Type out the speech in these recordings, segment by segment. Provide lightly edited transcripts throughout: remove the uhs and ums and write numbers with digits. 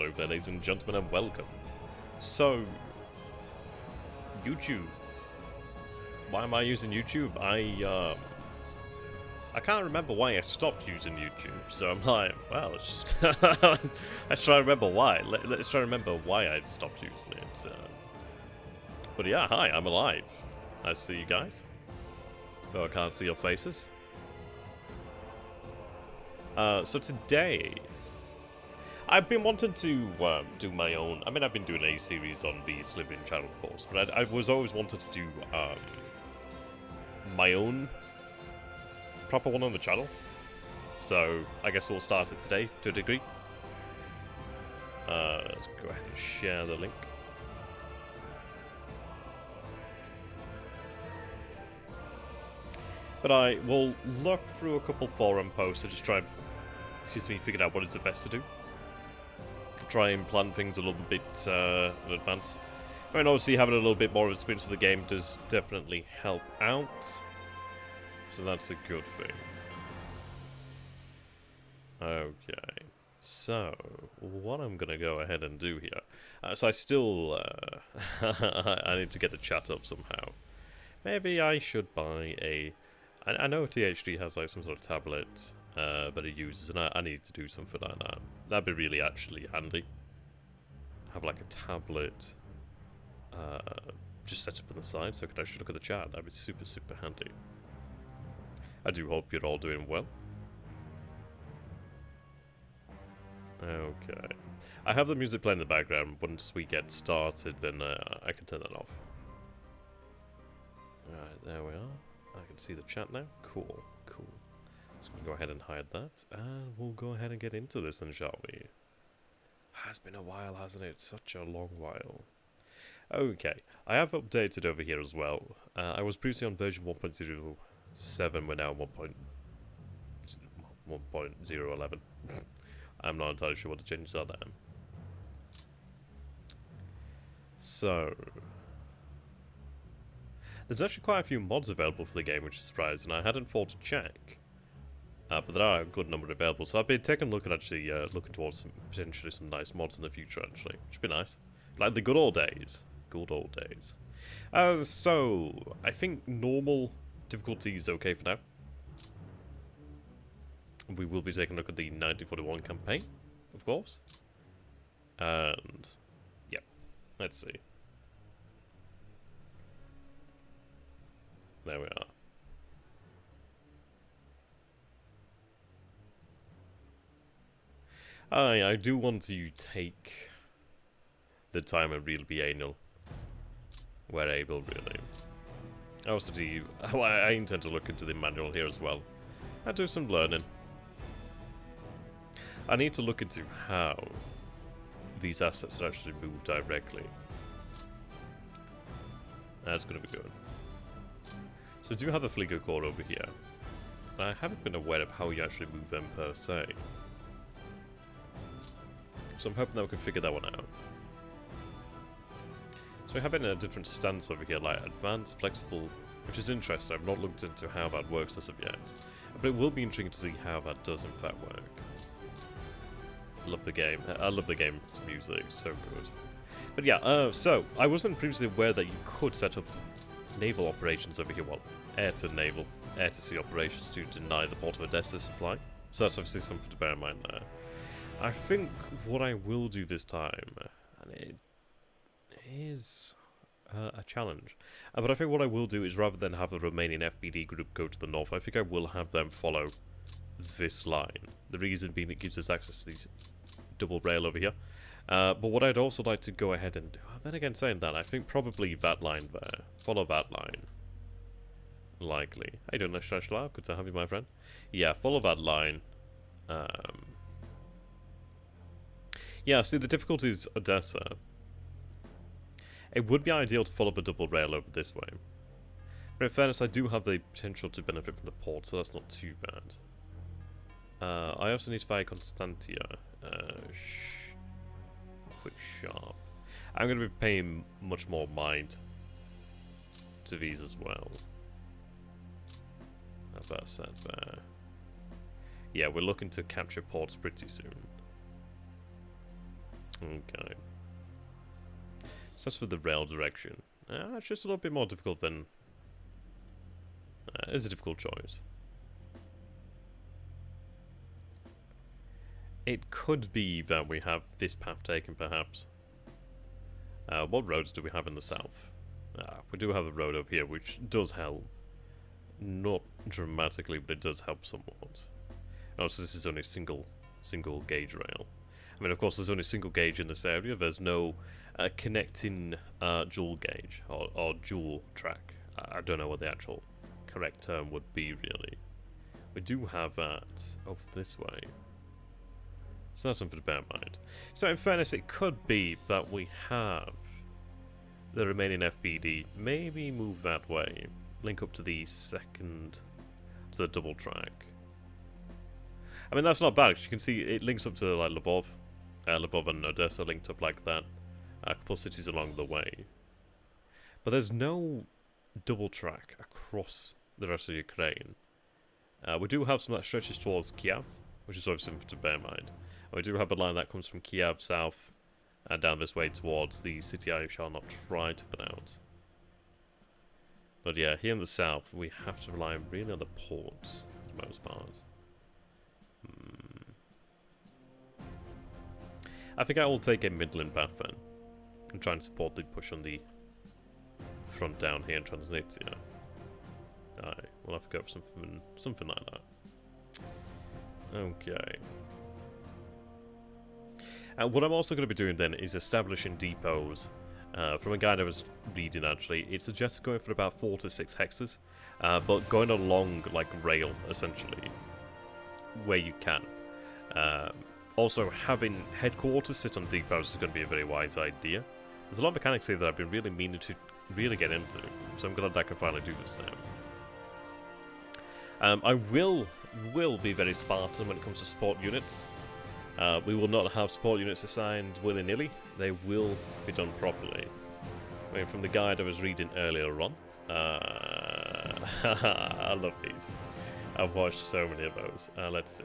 Hello there, ladies and gentlemen, and welcome. So, YouTube. Why am I using YouTube? I can't remember why I stopped using YouTube, so I'm like, well, let's just let's try to remember why. Let's try to remember why I stopped using it. But yeah, hi, I'm alive. Nice to see you guys. Though I can't see your faces. So today, I've been wanting to do my own. I mean, I've been doing a series on the Living channel, of course, but I was always wanted to do my own proper one on the channel. So I guess we'll start it today to a degree. Let's go ahead and share the link. But I will look through a couple forum posts to just try and, figure out what is the best to do. Try and plan things a little bit in advance. I mean, obviously having a little bit more experience of the game does definitely help out. So that's a good thing. Okay. So, what I'm going to go ahead and do here. So I still... I need to get the chat up somehow. Maybe I should buy a... I know THD has like some sort of tablet that it uses, and I need to do something like that. That'd be really actually handy. Have like a tablet just set up on the side so I could actually look at the chat. That'd be super, super handy. I do hope you're all doing well. Okay. I have the music playing in the background. Once we get started, then I can turn that off. Alright, there we are. I can see the chat now. Cool, cool. So we'll go ahead and hide that, and we'll go ahead and get into this then, shall we? Has been a while, hasn't it? Such a long while. Okay, I have updated over here as well. I was previously on version 1.07, we're now on 1.011. I'm not entirely sure what the changes are there. So... there's actually quite a few mods available for the game, which is surprising. I hadn't thought to check. But there are a good number available, so I've been taking a look at actually looking towards potentially some nice mods in the future, actually, which would be nice. Like the good old days. Good old days. So, I think normal difficulty is okay for now. We will be taking a look at the 1941 campaign, of course. And, yeah, let's see. There we are. I do want to take the time and really be anal where able, really. I also do. I intend to look into the manual here as well and do some learning. I need to look into how these assets are actually moved directly. That's going to be good. So we do have a Kilgore over here. I haven't been aware of how you actually move them per se. So I'm hoping that we can figure that one out. So we have it in a different stance over here, like advanced, flexible, which is interesting. I've not looked into how that works as of yet. But it will be interesting to see how that does in fact work. I love the game. I love the game's music, it's so good. But yeah, so I wasn't previously aware that you could set up naval operations over here, well, air to naval, air to sea operations to deny the port of Odessa supply. So that's obviously something to bear in mind there. I think what I will do this time, and it is a challenge, but I think what I will do is rather than have the remaining FBD group go to the north, I think I will have them follow this line. The reason being it gives us access to these double rail over here. But what I'd also like to go ahead and do, then again saying that, I think probably that line there. Follow that line. Likely. How you doing, Shashla? Good to have you, my friend. Yeah, follow that line. Yeah, see, the difficulty is Odessa. It would be ideal to follow the double rail over this way. But in fairness, I do have the potential to benefit from the port, so that's not too bad. I also need to buy Constantia. Quick sharp. I'm going to be paying much more mind to these as well. Have that set there. Yeah, we're looking to capture ports pretty soon. Okay. So that's for the rail direction. It's just a little bit more difficult than... it's a difficult choice. It could be that we have this path taken, perhaps. What roads do we have in the south? We do have a road over here, which does help. Not dramatically, but it does help somewhat. Also, this is only single gauge rail. I mean, of course, there's only single gauge in this area. There's no connecting dual gauge or dual track. I don't know what the actual correct term would be, really. We do have that over this way. So that's something to bear in mind. So in fairness, it could be that we have the remaining FBD maybe move that way. Link up to the double track. I mean, that's not bad, because you can see it links up to like Lvov. Lvov and Odessa linked up like that. A couple of cities along the way. But there's no double track across the rest of Ukraine. We do have some that stretches towards Kiev, which is obviously something to bear in mind. And we do have a line that comes from Kiev south and down this way towards the city I shall not try to pronounce. But yeah, here in the south, we have to rely really on the ports for the most part. I think I will take a Midland path then, and try and support the push on the front down here in Transnistria. Aye, we'll have to go for something like that. Okay. And what I'm also going to be doing then is establishing depots. From a guide I was reading, actually, it suggests going for about 4 to 6 hexes, but going along like rail, essentially, where you can. Also, having headquarters sit on depots is going to be a very wise idea. There's a lot of mechanics here that I've been really meaning to really get into, so I'm glad that I can finally do this now. I will be very Spartan when it comes to support units. We will not have support units assigned willy-nilly. They will be done properly. I mean, from the guide I was reading earlier on. I love these. I've watched so many of those. Let's see.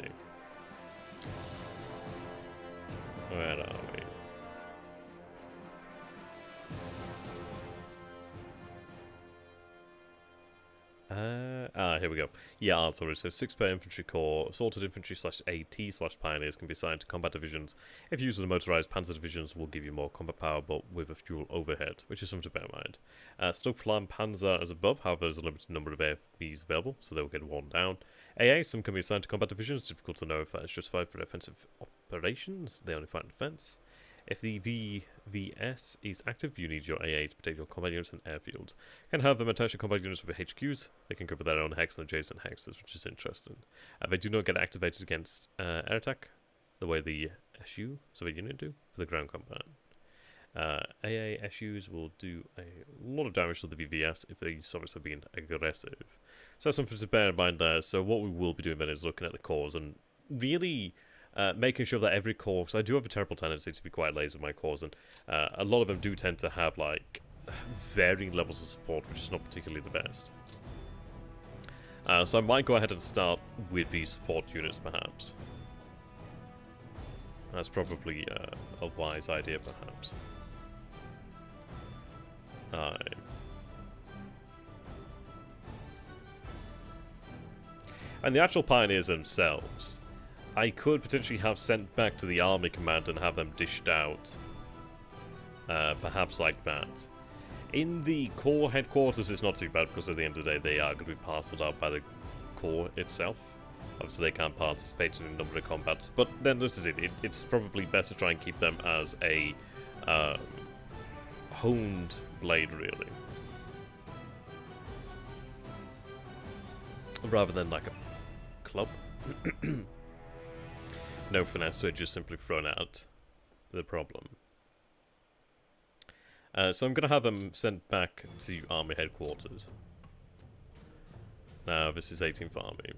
Where are we? Here we go. Yeah, sorry. So 6 per infantry corps, assaulted infantry /AT/pioneers can be assigned to combat divisions. If used with the motorized panzer divisions, will give you more combat power, but with a fuel overhead, which is something to bear in mind. Stokeflam panzer as above, however, there's a limited number of AFBs available, so they'll get worn down. AA, some can be assigned to combat divisions. Difficult to know if that is justified for offensive operations. They only fight in defense. If the VVS is active, you need your AA to protect your combat units and airfields. You can have them attach to combat units with HQs. They can cover their own hex and adjacent hexes, which is interesting. They do not get activated against air attack, the way the SU, so the unit do, for the ground combat. AA SUs will do a lot of damage to the VVS if they obviously being aggressive. So that's something to bear in mind there. So what we will be doing then is looking at the cores and really... making sure that every corps, because I do have a terrible tendency to be quite lazy with my corps, and a lot of them do tend to have like varying levels of support, which is not particularly the best. So I might go ahead and start with these support units, perhaps. That's probably a wise idea, perhaps. And the actual pioneers themselves, I could potentially have sent back to the army command and have them dished out. Perhaps like that. In the Corps headquarters, it's not too bad because at the end of the day, they are going to be parceled out by the Corps itself. Obviously, they can't participate in a number of combats. But then this is it. It's probably best to try and keep them as a honed blade, really. Rather than like a club. No finesse to it, just simply thrown out the problem. So I'm going to have them sent back to Army Headquarters. Now, this is 18th Army.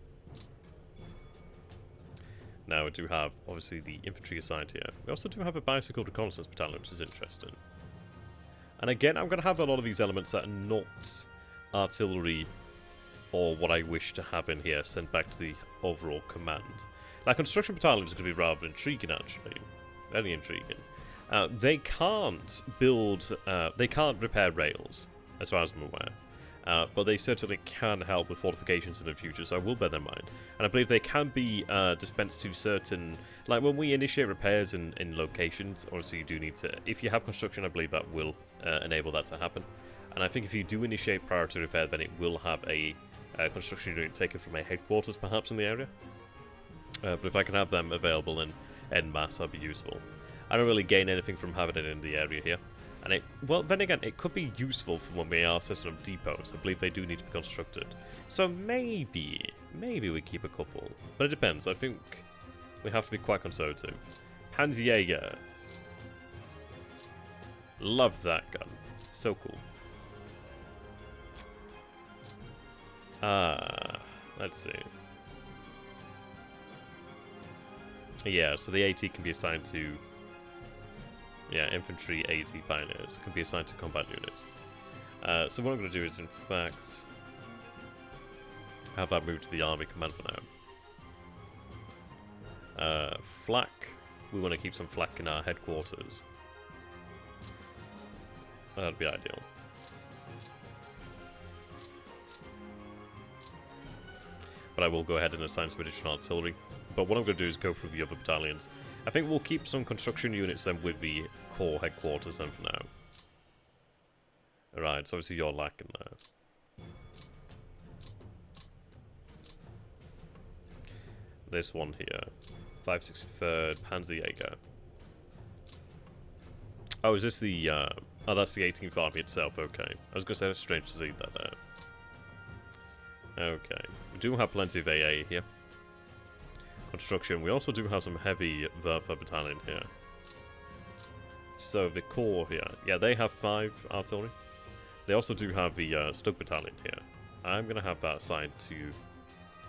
Now, we do have, obviously, the infantry assigned here. We also do have a bicycle reconnaissance battalion, which is interesting. And again, I'm going to have a lot of these elements that are not artillery or what I wish to have in here sent back to the overall command. Now, construction battalion is going to be rather intriguing, actually. Very intriguing. They can't build, they can't repair rails, as far as I'm aware. But they certainly can help with fortifications in the future, so I will bear that in mind. And I believe they can be dispensed to certain... Like, when we initiate repairs in locations, obviously you do need to... If you have construction, I believe that will enable that to happen. And I think if you do initiate priority repair, then it will have a construction unit taken from a headquarters, perhaps, in the area. But if I can have them available in en masse, that'd be useful. I don't really gain anything from having it in the area here. And it, well, then again, it could be useful for when we are setting up depots. I believe they do need to be constructed. So maybe we keep a couple. But it depends. I think we have to be quite conservative. Panzerjäger. Love that gun. So cool. Let's see. Yeah, so the AT can be assigned to... Yeah, infantry, AT, pioneers can be assigned to combat units. So what I'm going to do is, in fact, have that move to the army command for now. Flak, we want to keep some flak in our headquarters. That'd be ideal. But I will go ahead and assign some additional artillery. But what I'm going to do is go through the other battalions. I think we'll keep some construction units then with the core headquarters then for now. Alright, so obviously you're lacking there. This one here. 563rd Panzerjäger. Oh, is this the... oh, that's the 18th Army itself, okay. I was going to say that's strange to see that there. Okay. We do have plenty of AA here. Construction. We also do have some heavy Werfer battalion here. So the core here, yeah, they have 5 artillery. They also do have the Stug battalion here. I'm going to have that assigned to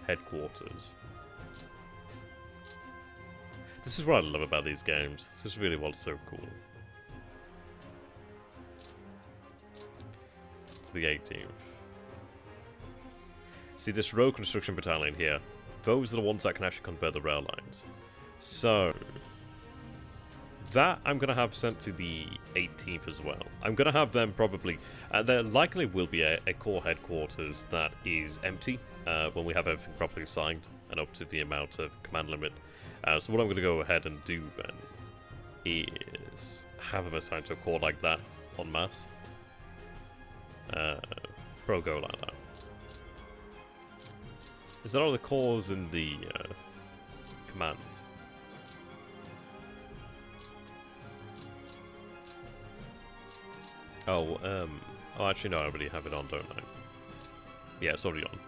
headquarters. This is what I love about these games. This is really what's so cool. To the 18th. See, this row construction battalion here, those are the ones that can actually convert the rail lines. So, that I'm going to have sent to the 18th as well. I'm going to have them probably... there likely will be a core headquarters that is empty when we have everything properly assigned and up to the amount of command limit. So what I'm going to go ahead and do then is have them assigned to a core like that en masse. Go like that. Is that all the cores in the command? Oh, oh, actually, no, I already have it on, don't I? Yeah, it's already on.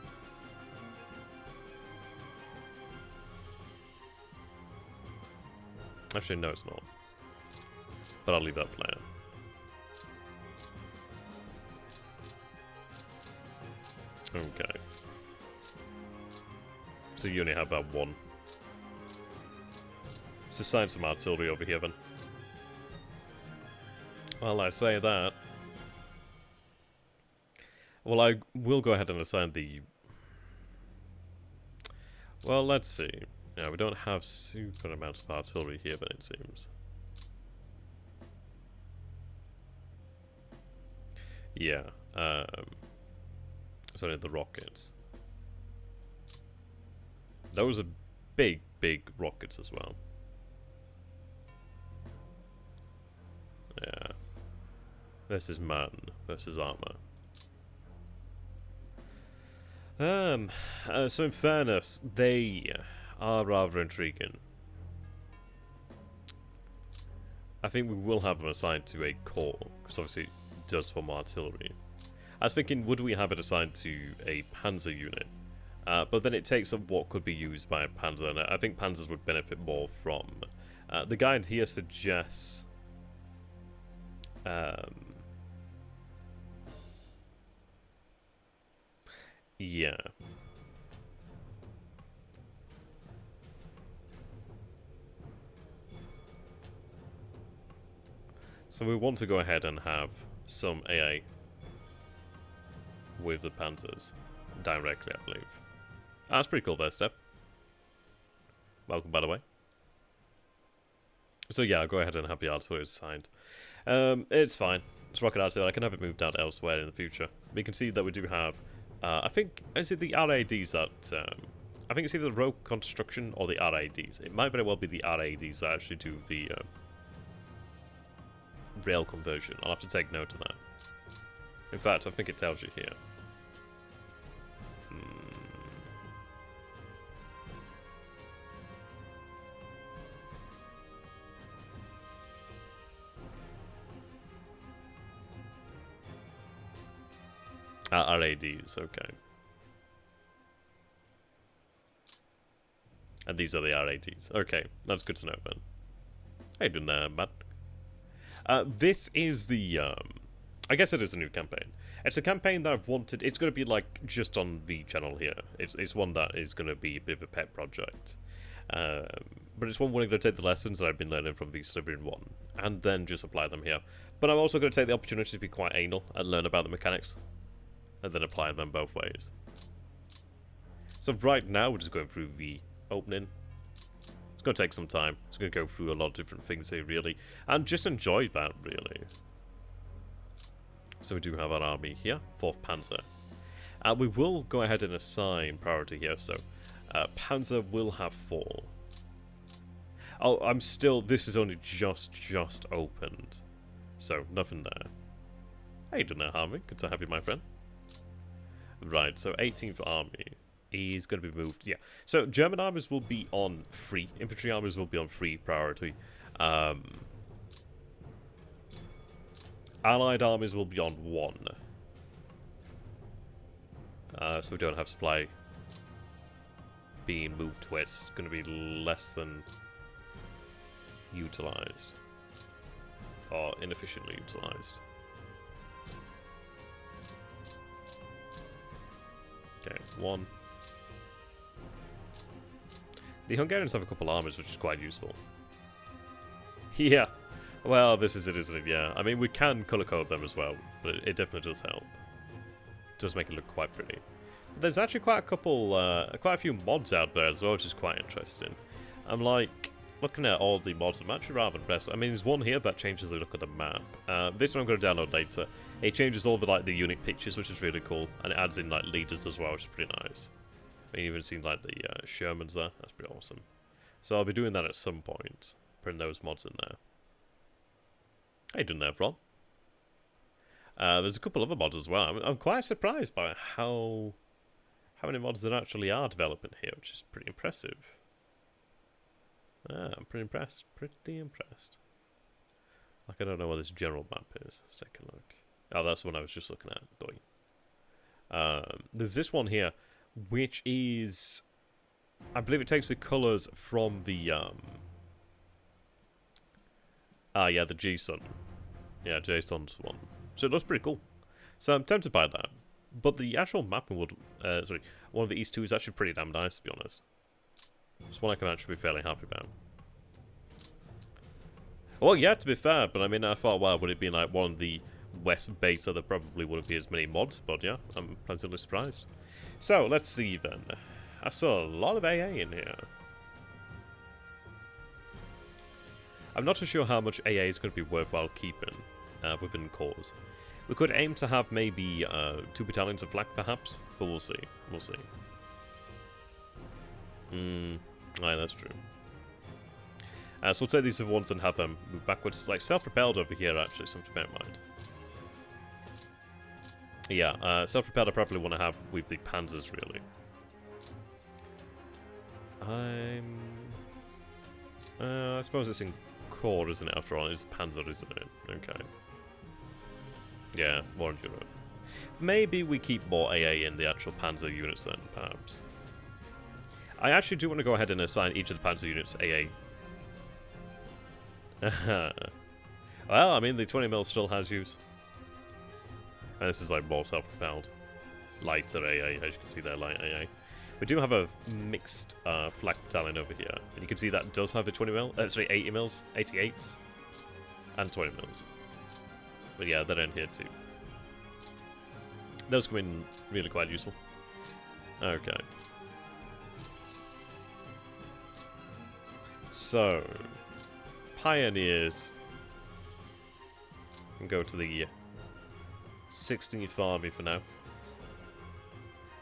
Actually, no, it's not. But I'll leave that for now. Okay. So you only have about 1. Let's assign some artillery over here then. Well, I say that. Well, I will go ahead and assign the... Well, let's see. Yeah, we don't have super amounts of artillery here, but it seems. Yeah, it's only the rockets. Those are big, big rockets as well. Yeah. This is man versus armor. So in fairness, they are rather intriguing. I think we will have them assigned to a core, because obviously it does form artillery. I was thinking, would we have it assigned to a panzer unit? But then it takes up what could be used by a panzer, and I think panzers would benefit more from... the guide here suggests... yeah. So we want to go ahead and have some AA with the panzers directly, I believe. That's pretty cool there, Step. Welcome, by the way. So yeah, I'll go ahead and have the artillery assigned. It's fine. It's rocket artillery. I can have it moved out elsewhere in the future. We can see that we do have, I think, is it the RADs that, I think it's either the rogue construction or the RADs. It might very well be the RADs that actually do the rail conversion. I'll have to take note of that. In fact, I think it tells you here. RADs, okay. And these are the RADs. Okay, that's good to know, Ben. How you doing there, Matt? This is the, I guess it is a new campaign. It's a campaign that I've wanted. It's going to be like just on the channel here. It's one that is going to be a bit of a pet project. But it's one where I'm going to take the lessons that I've been learning from the Slytherin one and then just apply them here. But I'm also going to take the opportunity to be quite anal and learn about the mechanics and then apply them both ways. So right now we're just going through the opening. It's going to take some time. It's going to go through a lot of different things here, really, and just enjoy that, really. So we do have our army here, 4th Panzer. We will go ahead and assign priority here, so Panzer will have 4. Oh, I'm still, this is only just opened, so nothing there. How you doing there, Harvey? Good to have you, my friend. Right, so 18th Army is going to be moved, yeah. So German armies will be on 3, infantry armies will be on 3 priority. Allied armies will be on 1. So we don't have supply being moved to it. It's going to be less than utilized. Or inefficiently utilized. Okay, 1. The Hungarians have a couple armies, which is quite useful. Yeah. Well, this is it, isn't it? Yeah. I mean, we can color code them as well, but it definitely does help. It does make it look quite pretty. There's actually quite a couple, quite a few mods out there as well, which is quite interesting. I'm like, looking at all the mods, I'm actually rather impressed. I mean, there's one here that changes the look of the map. This one I'm going to download later. It changes all the, like, the unit pictures, which is really cool. And it adds in, like, leaders as well, which is pretty nice. I mean, even seen, like, the Shermans there. That's pretty awesome. So I'll be doing that at some point. Putting those mods in there. How you doing there, Thrawn? There's a couple other mods as well. I'm quite surprised by how many mods there actually are developing here, which is pretty impressive. I'm pretty impressed. Pretty impressed. Like, I don't know what this general map is. Let's take a look. Oh, that's the one I was just looking at. There's this one here, which is, I believe it takes the colours from the, yeah, the G-Sun. Yeah, J-Sun's one. So it looks pretty cool. So I'm tempted by that. But the actual mapping would, sorry, one of the East 2 is actually pretty damn nice, to be honest. It's one I can actually be fairly happy about. Well, yeah, to be fair, but I mean, I thought, well, would it be like one of the West beta? There probably wouldn't be as many mods, but yeah, I'm pleasantly surprised. So, let's see then. I saw a lot of AA in here. I'm not too sure how much AA is going to be worthwhile keeping within cause. We could aim to have maybe 2 battalions of flak, perhaps, but we'll see. We'll see. Aye, that's true. So we'll take these other ones and have them move backwards. Like self-propelled over here, actually, something to bear in mind. Yeah, self-propelled I probably want to have with the panzers, really. I suppose it's in core, isn't it, after all? It's panzer, isn't it? Okay. Yeah, more in Europe. Maybe we keep more AA in the actual panzer units then, perhaps. I actually do want to go ahead and assign each of the panzer units AA. Well, I mean, the 20mm still has use. And this is like more self-propelled. Lighter AA, as you can see there, light AA. We do have a mixed flak battalion over here. And you can see that does have a 20mm, sorry, 80mm, 88s, and 20mm. But yeah, they're in here too. Those come in really quite useful. Okay. So, Pioneers and go to the 16th Army for now.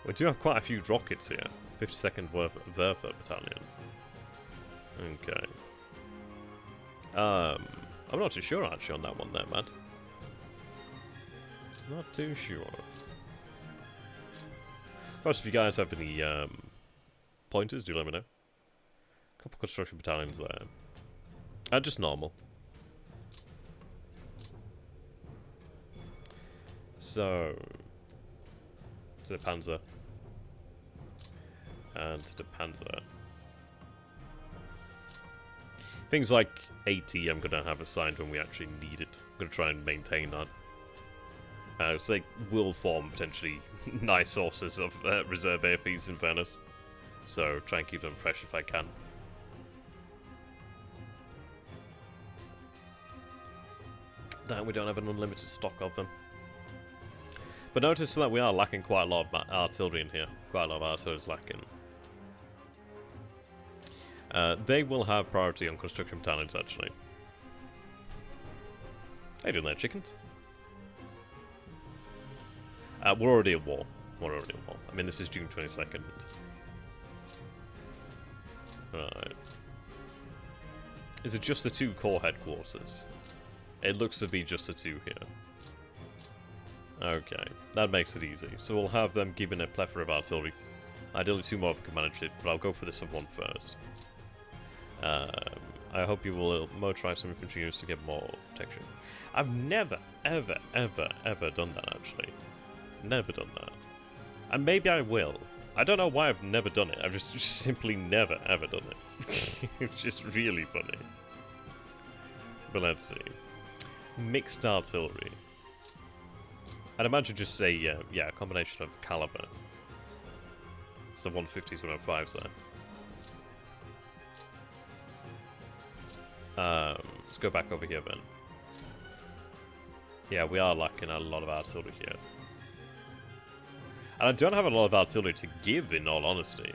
We do have quite a few rockets here. 52nd Werfer Battalion. Okay. I'm not too sure actually on that one there, man. Not too sure. Of course, if you guys have any pointers, do let me know. A couple construction battalions there. Just normal. So, to the Panzer. And to the Panzer. Things like 80 I'm going to have assigned when we actually need it. I'm going to try and maintain that. So they will form potentially nice sources of reserve airfields in fairness. So try and keep them fresh if I can. Damn, we don't have an unlimited stock of them. But notice that we are lacking quite a lot of artillery in here. Quite a lot of artillery is lacking. They will have priority on construction battalions, actually. How you doing there, chickens? We're already at war. We're already at war. I mean, this is June 22nd. Right. Is it just the 2 core headquarters? It looks to be just the 2 here. Okay, that makes it easy. So we'll have them given a plethora of artillery. Ideally 2 more if we can manage it, but I'll go for this one first. I hope you will motorize some infantry units to get more protection. I've never, ever, ever, ever done that, actually. Never done that. And maybe I will. I don't know why I've never done it. I've just simply never, ever done it. It's just really funny. But let's see. Mixed artillery. I'd imagine just a, yeah, a combination of caliber. It's the 150s, 105s there. Let's go back over here then. Yeah, we are lacking a lot of artillery here. And I don't have a lot of artillery to give, in all honesty.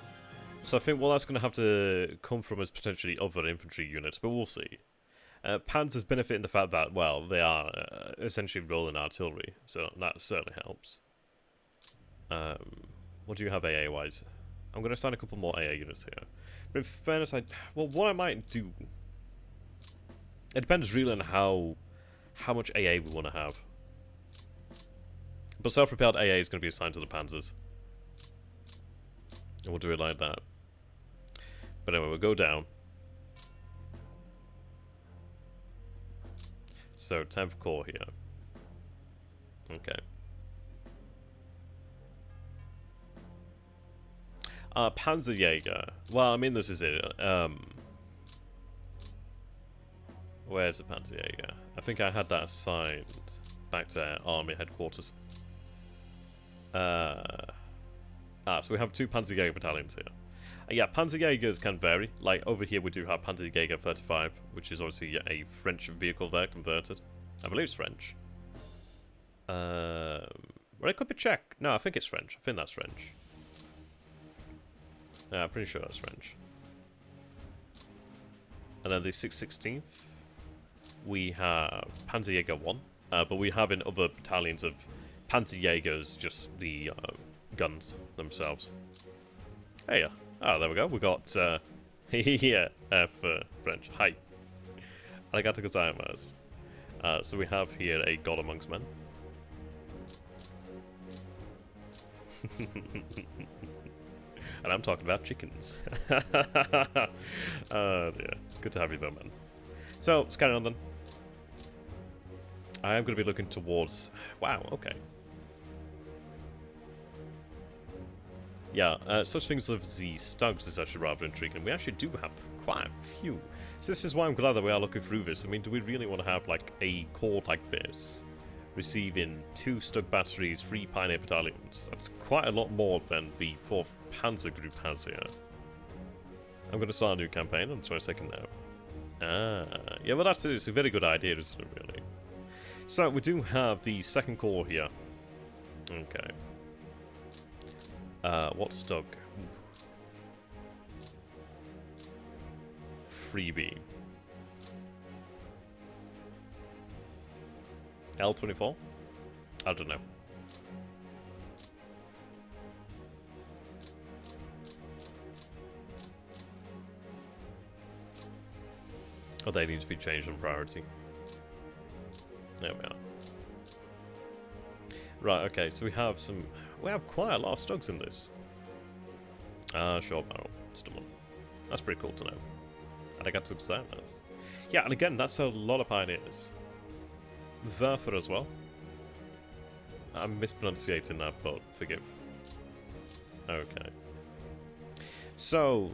So I think, well, that's going to have to come from as potentially other infantry units, but we'll see. Panzers benefit in the fact that, well, they are essentially rolling artillery, so that certainly helps. What do you have AA-wise? I'm going to assign a couple more AA units here. But in fairness, well, what I might do... It depends really on how much AA we want to have. But self-propelled AA is going to be assigned to the Panzers. And we'll do it like that. But anyway, we'll go down. So, 10th Corps here. Okay. Panzerjäger. Well, I mean, this is it. Where's the Panzerjäger? I think I had that assigned back to Army Headquarters. So we have 2 Panzerjäger battalions here. Yeah, Panzerjägers can vary. Like, over here we do have Panzerjäger 35, which is obviously a French vehicle there, converted. I believe it's French. Well, it could be Czech. No, I think it's French. I think that's French. Yeah, I'm pretty sure that's French. And then the 616th, we have Panzerjäger 1. But we have in other battalions of Panzerjägers just the guns themselves. Hey, there we go. We got, yeah, for French. Hi. Arigato gozaimasu. So we have here a God Amongst Men. And I'm talking about chickens. Oh dear. Good to have you though, man. So, let's carry on then. I am going to be looking towards... Wow, okay. Yeah, such things as the Stugs is actually rather intriguing. We actually do have quite a few. So this is why I'm glad that we are looking through this. I mean, do we really want to have, like, a corps like this receiving 2 Stug batteries, 3 Pioneer battalions? That's quite a lot more than the 4th Panzer Group has here. I'm going to start a new campaign on the 22nd now. Yeah, well, that's it. It's a very good idea, isn't it, really? So, we do have the 2nd Corps here. Okay. What Stug? Freebie. L24? I don't know. Oh, they need to be changed on priority. There we are. Right, okay, so we have quite a lot of stugs in this. Short barrel, still on. That's pretty cool to know. And I got to design this. Yeah, and again, that's a lot of pioneers. Werfer as well. I'm mispronunciating that, but forgive. Okay. So,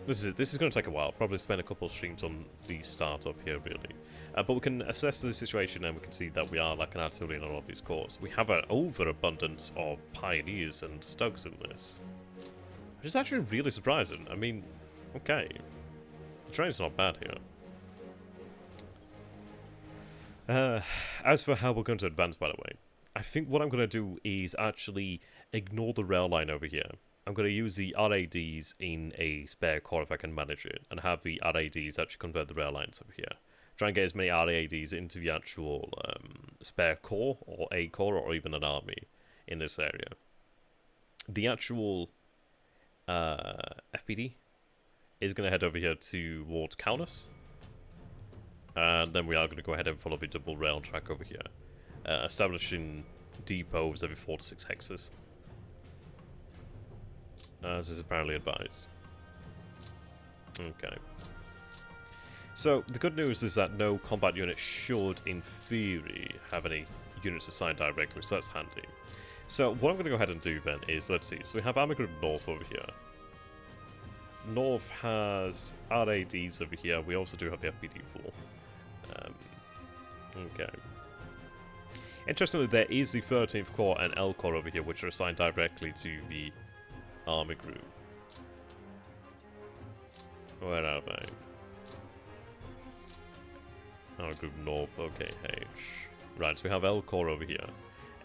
this is going to take a while. Probably spend a couple of streams on the startup here, really. But we can assess the situation and we can see that we are lacking artillery in a lot of these cores. We have an overabundance of pioneers and stugs in this. Which is actually really surprising. I mean, okay. The train's not bad here. As for how we're going to advance, by the way, I think what I'm going to do is actually ignore the rail line over here. I'm going to use the RADs in a spare core if I can manage it, and have the RADs actually convert the rail lines over here. Try and get as many RADs into the actual spare core, or a core, or even an army in this area. The actual FPD is going to head over here towards Kaunas. And then we are going to go ahead and follow the double rail track over here, establishing depots every 4 to 6 hexes. As is apparently advised. Okay. So, the good news is that no combat unit should, in theory, have any units assigned directly, so that's handy. So, what I'm going to go ahead and do then is, let's see, so we have Army Group North over here. North has RADs over here, we also do have the FPD-4. Okay. Interestingly, there is the 13th Corps and L Corps over here, which are assigned directly to the Army Group. Where are they? Army Group North, okay, H. Right, so we have L Corps over here.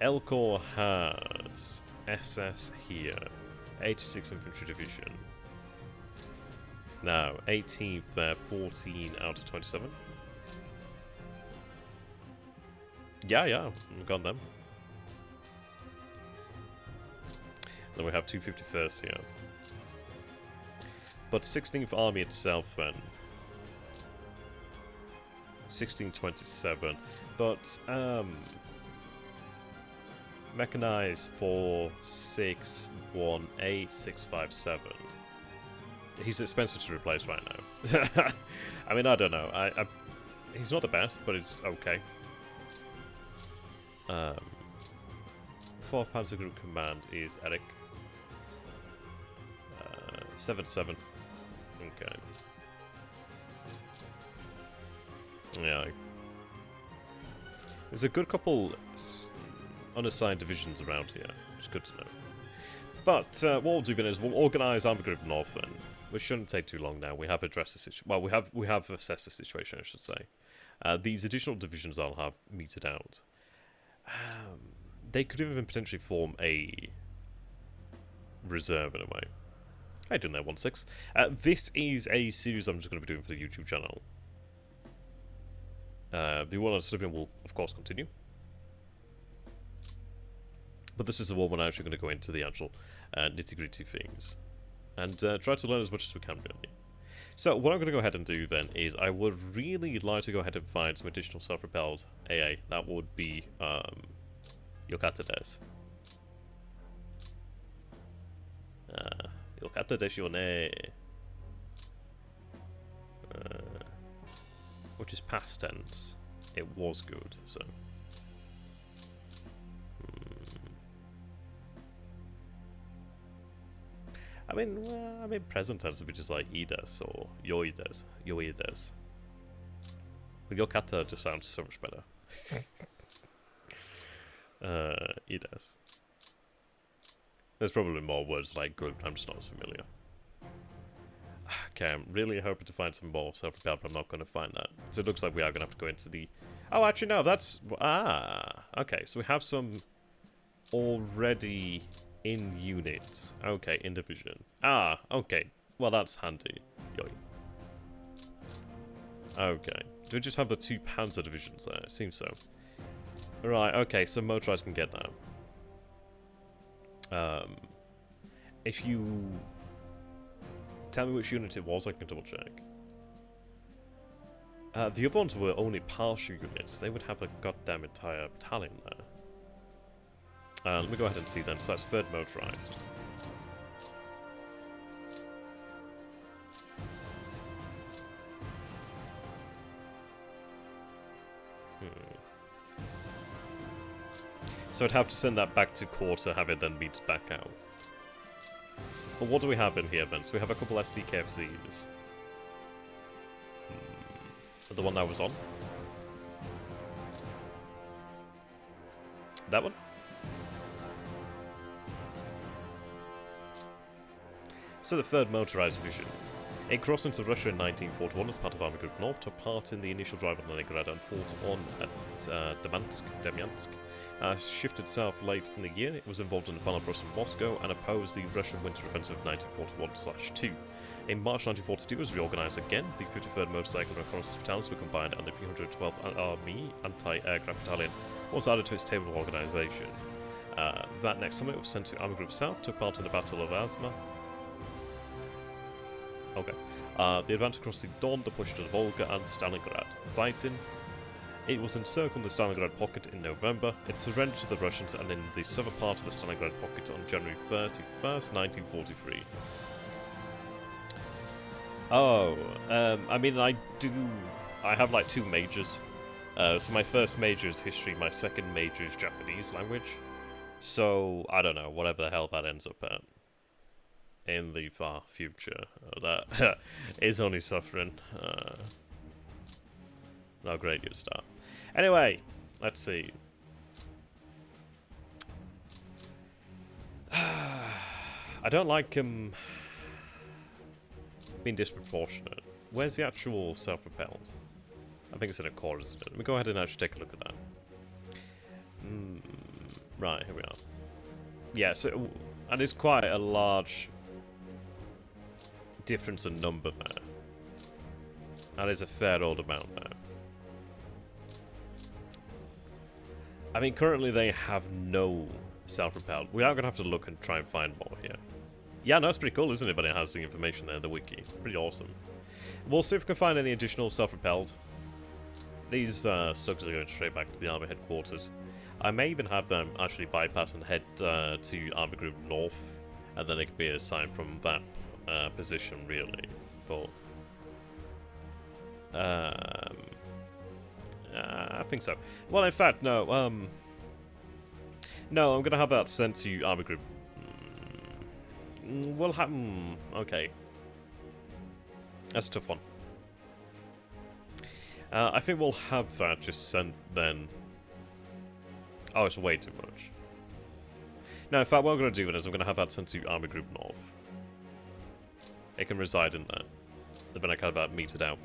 L Corps has SS here, 86th Infantry Division. Now, 18th there, 14 out of 27. Yeah, we've got them. Then we have 251st here. But 16th Army itself then. 1627. But, mechanized for 618657. He's expensive to replace right now. I mean, I don't know. He's not the best, but it's okay. 4th Panzer Group Command is Eric. 7-7. Okay. Yeah. There's a good couple unassigned divisions around here, which is good to know. But what we'll do then is we'll organise Army Group North then, which shouldn't take too long now. We have addressed the situation. Well, we have assessed the situation, I should say. These additional divisions I'll have meted out. They could even potentially form a reserve in a way. How you doing there, 1-6? This is a series I'm just going to be doing for the YouTube channel. The one on Slivian will, of course, continue. But this is the one where I'm actually going to go into the actual nitty-gritty things. And try to learn as much as we can, really. So, what I'm going to go ahead and do then is I would really like to go ahead and find some additional self-propelled AA. That would be Yokata Des. Yokata Deshone. Which is past tense. It was good, so. I mean, present tense would be just like Ides or Yoides. Yoides. But Yokata just sounds so much better. Ides. There's probably more words like good, but I'm just not as familiar. Okay, I'm really hoping to find some more self-propelled, but I'm not going to find that. So it looks like we are going to have to go into the... Oh, actually, no, that's... Okay, so we have some already in unit. Okay, in division. Okay. Well, that's handy. Yoi. Okay. Do we just have the 2 Panzer divisions there? It seems so. Right, okay, so motorized can get that. If you tell me which unit it was, I can double check. The other ones were only partial units. They would have a goddamn entire battalion there. Let me go ahead and see then. So that's 3rd motorized. So I'd have to send that back to Core to have it then beat back out. But what do we have in here then? So we have a couple SDKFZs. The one that was on? That one? So the 3rd Motorized Division. It crossed into Russia in 1941 as part of Army Group North, took part in the initial drive on Leningrad and fought on at Demyansk. Shifted south late in the year, it was involved in the final thrust in Moscow and opposed the Russian winter offensive of 1941/2. In March 1942 it was reorganised again. The 53rd Motorcycle Reconnaissance Battalions were combined and the 312th Army Anti-Aircraft Battalion was added to its table of organisation. That next summer it was sent to Army Group South, took part in the Battle of Azma. Okay. The advance across the Don, the push to the Volga and Stalingrad. Fighting. It was encircled in the Stalingrad pocket in November. It surrendered to the Russians and in the southern part of the Stalingrad pocket on January 31st, 1943. Oh, I mean, I have like 2 majors. So my first major is history, my second major is Japanese language. So, I don't know, whatever the hell that ends up at in the far future. That is only suffering. No, great, you start. Anyway, let's see. I don't like being disproportionate. Where's the actual self-propelled? I think it's in a core, isn't it? Let me go ahead and actually take a look at that. Right, here we are. Yeah, so, and it's quite a large difference in number there. And there's a fair old amount there. I mean, currently they have no self-propelled. We are going to have to look and try and find more here. Yeah, no, it's pretty cool, isn't it? But it has the information there, the wiki. Pretty awesome. We'll see if we can find any additional self-propelled. These slugs are going straight back to the Army headquarters. I may even have them actually bypass and head to Army Group North, and then it could be assigned from that position, really. But I think so. Well, in fact, no. No, I'm gonna have that sent to Army Group. We'll have. Okay. That's a tough one. I think we'll have that just sent then. Oh, it's way too much. No, in fact, what I'm going to do is I'm going to have that sent to Army Group North. It can reside in there. Then I kind of meted out.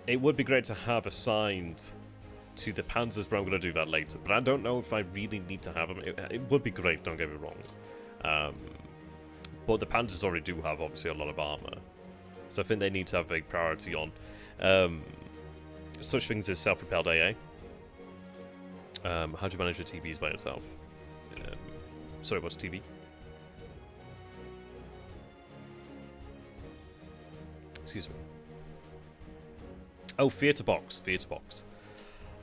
It would be great to have assigned to the Panzers, but I'm going to do that later. But I don't know if I really need to have them. It would be great, don't get me wrong. But the Panzers already do have, obviously, a lot of armor. So I think they need to have a priority on such things as self-propelled AA. How do you manage your TVs by yourself? Sorry, what's TV? Excuse me. Oh, theatre box. Theatre box.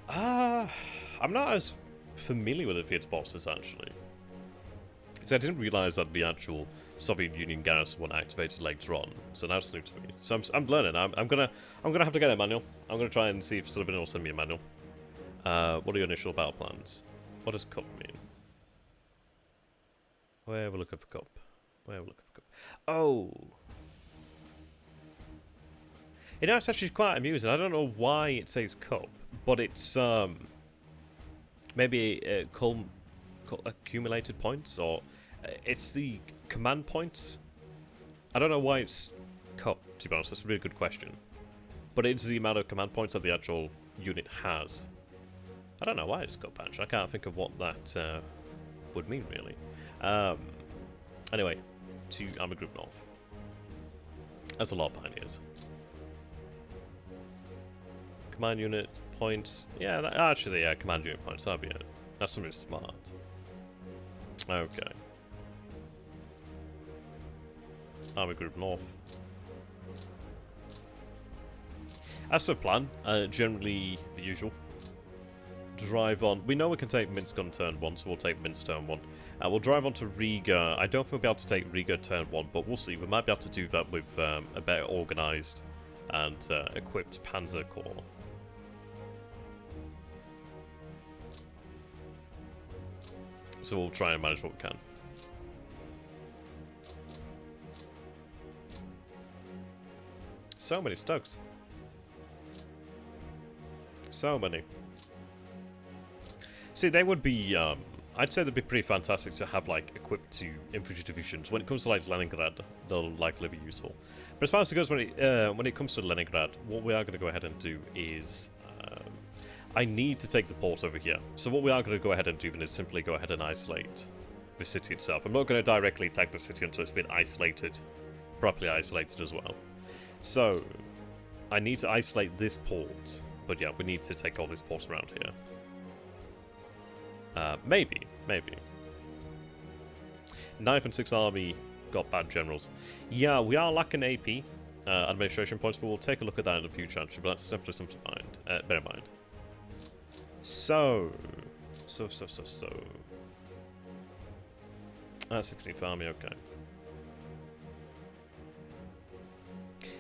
I'm not as familiar with the theatre boxes, actually. Because I didn't realise that the actual Soviet Union garrison one activated later on. So now it's new to me. So I'm learning. I'm gonna have to get a manual. I'm gonna try and see if somebody will send me a manual. What are your initial battle plans? What does cup mean? Where we're looking for cup. Where we're looking for cup. Oh. You know, it's actually quite amusing. I don't know why it says cup, but it's maybe accumulated points, or it's the command points. I don't know why it's cup, to be honest. That's a really good question. But it's the amount of command points that the actual unit has. I don't know why it's cup, actually. I can't think of what that would mean, really. Anyway, to Army Group North. That's a lot of pioneers. command unit points. Yeah, actually, yeah, command unit points. That'd be it. That's something smart. Okay. Army Group North. As for plan, generally the usual. Drive on. We know we can take Minsk on turn 1, so we'll take Minsk turn 1. We'll drive on to Riga. I don't think we'll be able to take Riga turn 1, but we'll see. We might be able to do that with a better organised and equipped Panzer Corps. So we'll try and manage what we can. So many Stugs. So many. See, they would be, I'd say they'd be pretty fantastic to have, like, equipped to infantry divisions. When it comes to, like, Leningrad, they'll likely be useful. But as far as it goes, when it comes to Leningrad, what we are going to go ahead and do is, I need to take the port over here. So what we are going to go ahead and do then is simply go ahead and isolate the city itself. I'm not going to directly attack the city until it's been isolated, properly isolated as well. So, I need to isolate this port. But yeah, we need to take all these ports around here. Maybe. 9th and 6th Army got bad generals. Yeah, we are lacking AP administration points, but we'll take a look at that in the future, actually. But that's definitely something to bear in mind. So. 16th Army, okay.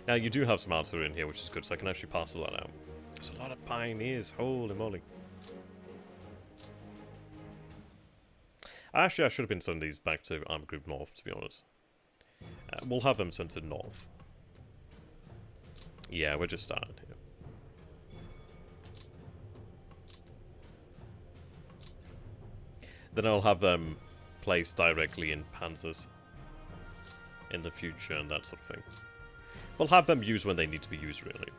Now, you do have some artillery in here, which is good, so I can actually parcel that out. There's a lot of pioneers, holy moly. Actually, I should have been sending these back to Army Group North, to be honest. We'll have them sent to North. Yeah, we're just starting here. Then I'll have them placed directly in panzers in the future and that sort of thing. We'll have them used when they need to be used, really.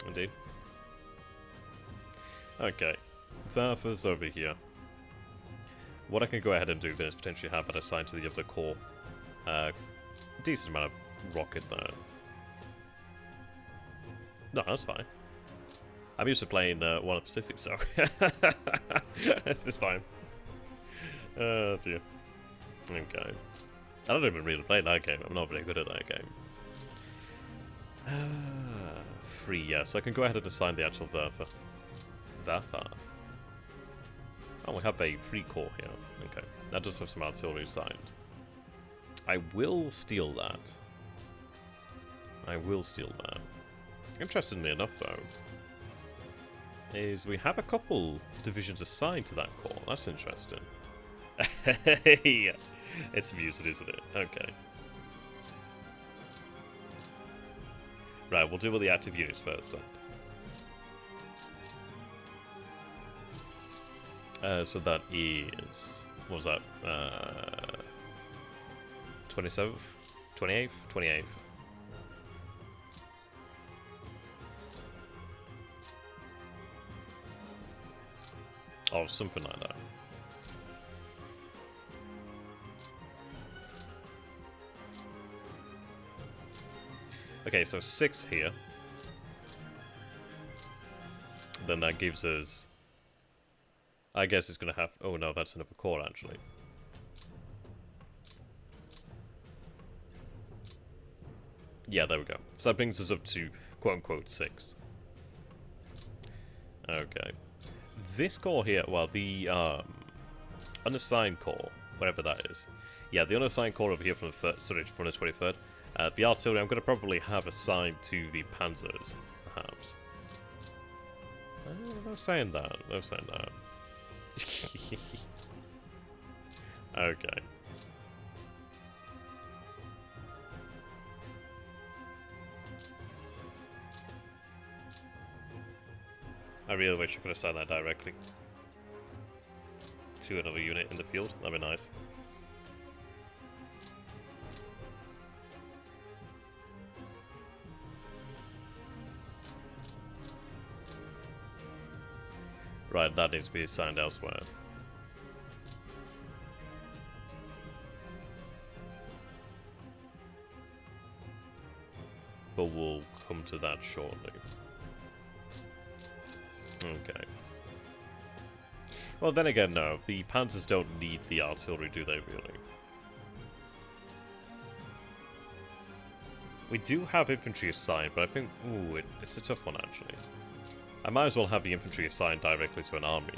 Indeed. Okay. Werfer's over here. What I can go ahead and do then is potentially have it assigned to the other corps. Decent amount of rocket there. No, that's fine. I'm used to playing One of Pacific, so this is fine. Oh dear. Okay. I don't even really play that game. I'm not very good at that game. Free, yeah. So I can go ahead and assign the actual Werfer. Werfer. Oh, we have a free corps here. Okay. That does have some artillery assigned. I will steal that. Interestingly enough, though, is we have a couple divisions assigned to that corps. That's interesting. Hey! It's amusing, isn't it? Okay. Right, we'll deal with the active units first then. So that is... what was that? 27th? 28th? 28th. Oh, something like that. Okay, so 6 here. Then that gives us... I guess it's going to have... oh no, that's another core, actually. Yeah, there we go. So that brings us up to, quote-unquote, 6. Okay. This core here, well, the unassigned core, whatever that is. Yeah, the unassigned core over here from the, from the 23rd. The artillery I'm going to probably have assigned to the panzers, perhaps. No saying that. No saying that. Okay. I really wish I could assign that directly to another unit in the field. That'd be nice. Right, that needs to be assigned elsewhere. but we'll come to that shortly. Okay. Well, then again, no. The panzers don't need the artillery, do they, really? We do have infantry assigned, but I think... Ooh, it's a tough one, actually. I might as well have the infantry assigned directly to an army.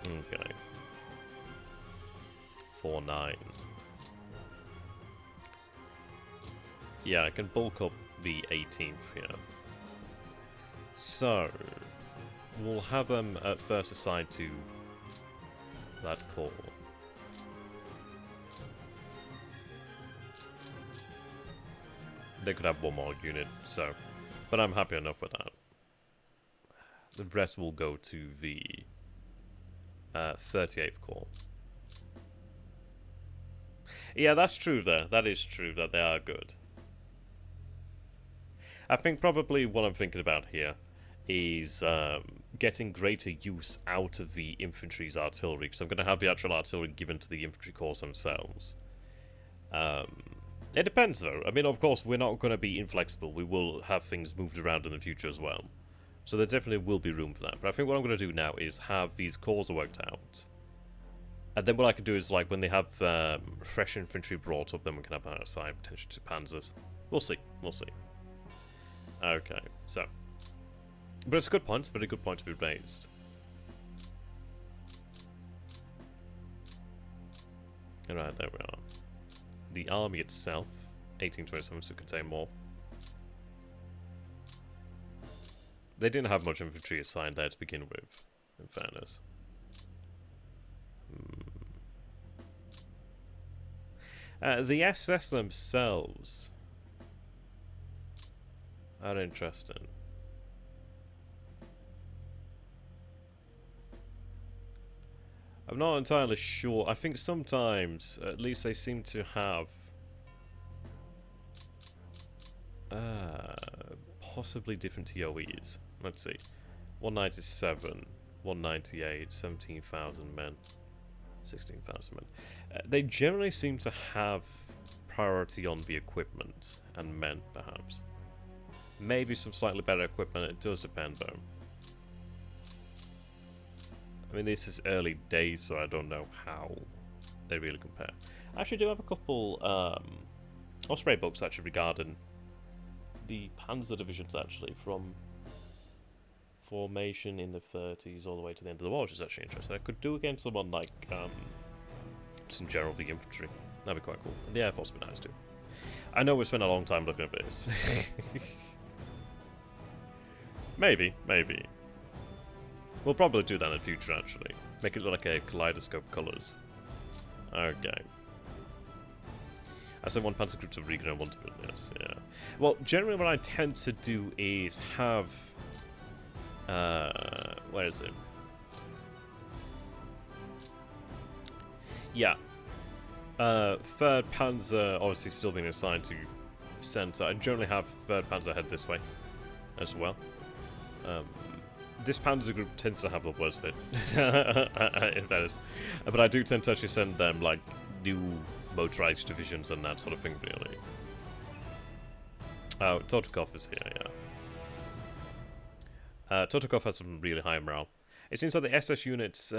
Okay. 4-9. Yeah, I can bulk up the 18th here. So, we'll have them at first assigned to that corps. They could have one more unit, so... But I'm happy enough with that. The rest will go to the 38th Corps. Yeah, that's true there. That is true that they are good. I think probably what I'm thinking about here is getting greater use out of the infantry's artillery, because I'm going to have the actual artillery given to the infantry corps themselves. It depends, though. I mean, of course, we're not going to be inflexible. We will have things moved around in the future as well. So there definitely will be room for that. But I think what I'm going to do now is have these corps worked out. And then what I can do is, like, when they have fresh infantry brought up, then we can have that aside potentially to panzers. We'll see. We'll see. Okay, so. But it's a good point. It's a very good point to be raised. Alright, there we are. The army itself, 1827, so contain more. They didn't have much infantry assigned there to begin with, in fairness. The SS themselves are interesting. I'm not entirely sure. I think sometimes, at least they seem to have possibly different TOEs. Let's see. 197, 198, 17,000 men, 16,000 men. They generally seem to have priority on the equipment and men, perhaps. Maybe some slightly better equipment. It does depend, though. I mean, this is early days, so I don't know how they really compare. I actually do have a couple Osprey books, actually, regarding the Panzer divisions, actually, from formation in the 30s all the way to the end of the war, which is actually interesting. I could do against someone like, just in general, the infantry. That'd be quite cool. And the Air Force would be nice, too. I know we spent a long time looking at this. Maybe, maybe. We'll probably do that in the future, actually. Make it look like a kaleidoscope of colours. Okay. I said one panzer group to Regan and one to Vilnius, yeah. Well, generally what I tend to do is have... where is it? Yeah. 3rd Panzer obviously still being assigned to centre. I generally have 3rd Panzer head this way as well. This Panzer group tends to have the worst fit, in fairness. But I do tend to actually send them, like, new motorized divisions and that sort of thing, really. Oh, Totekov is here, yeah. Totekov has some really high morale. It seems like the SS units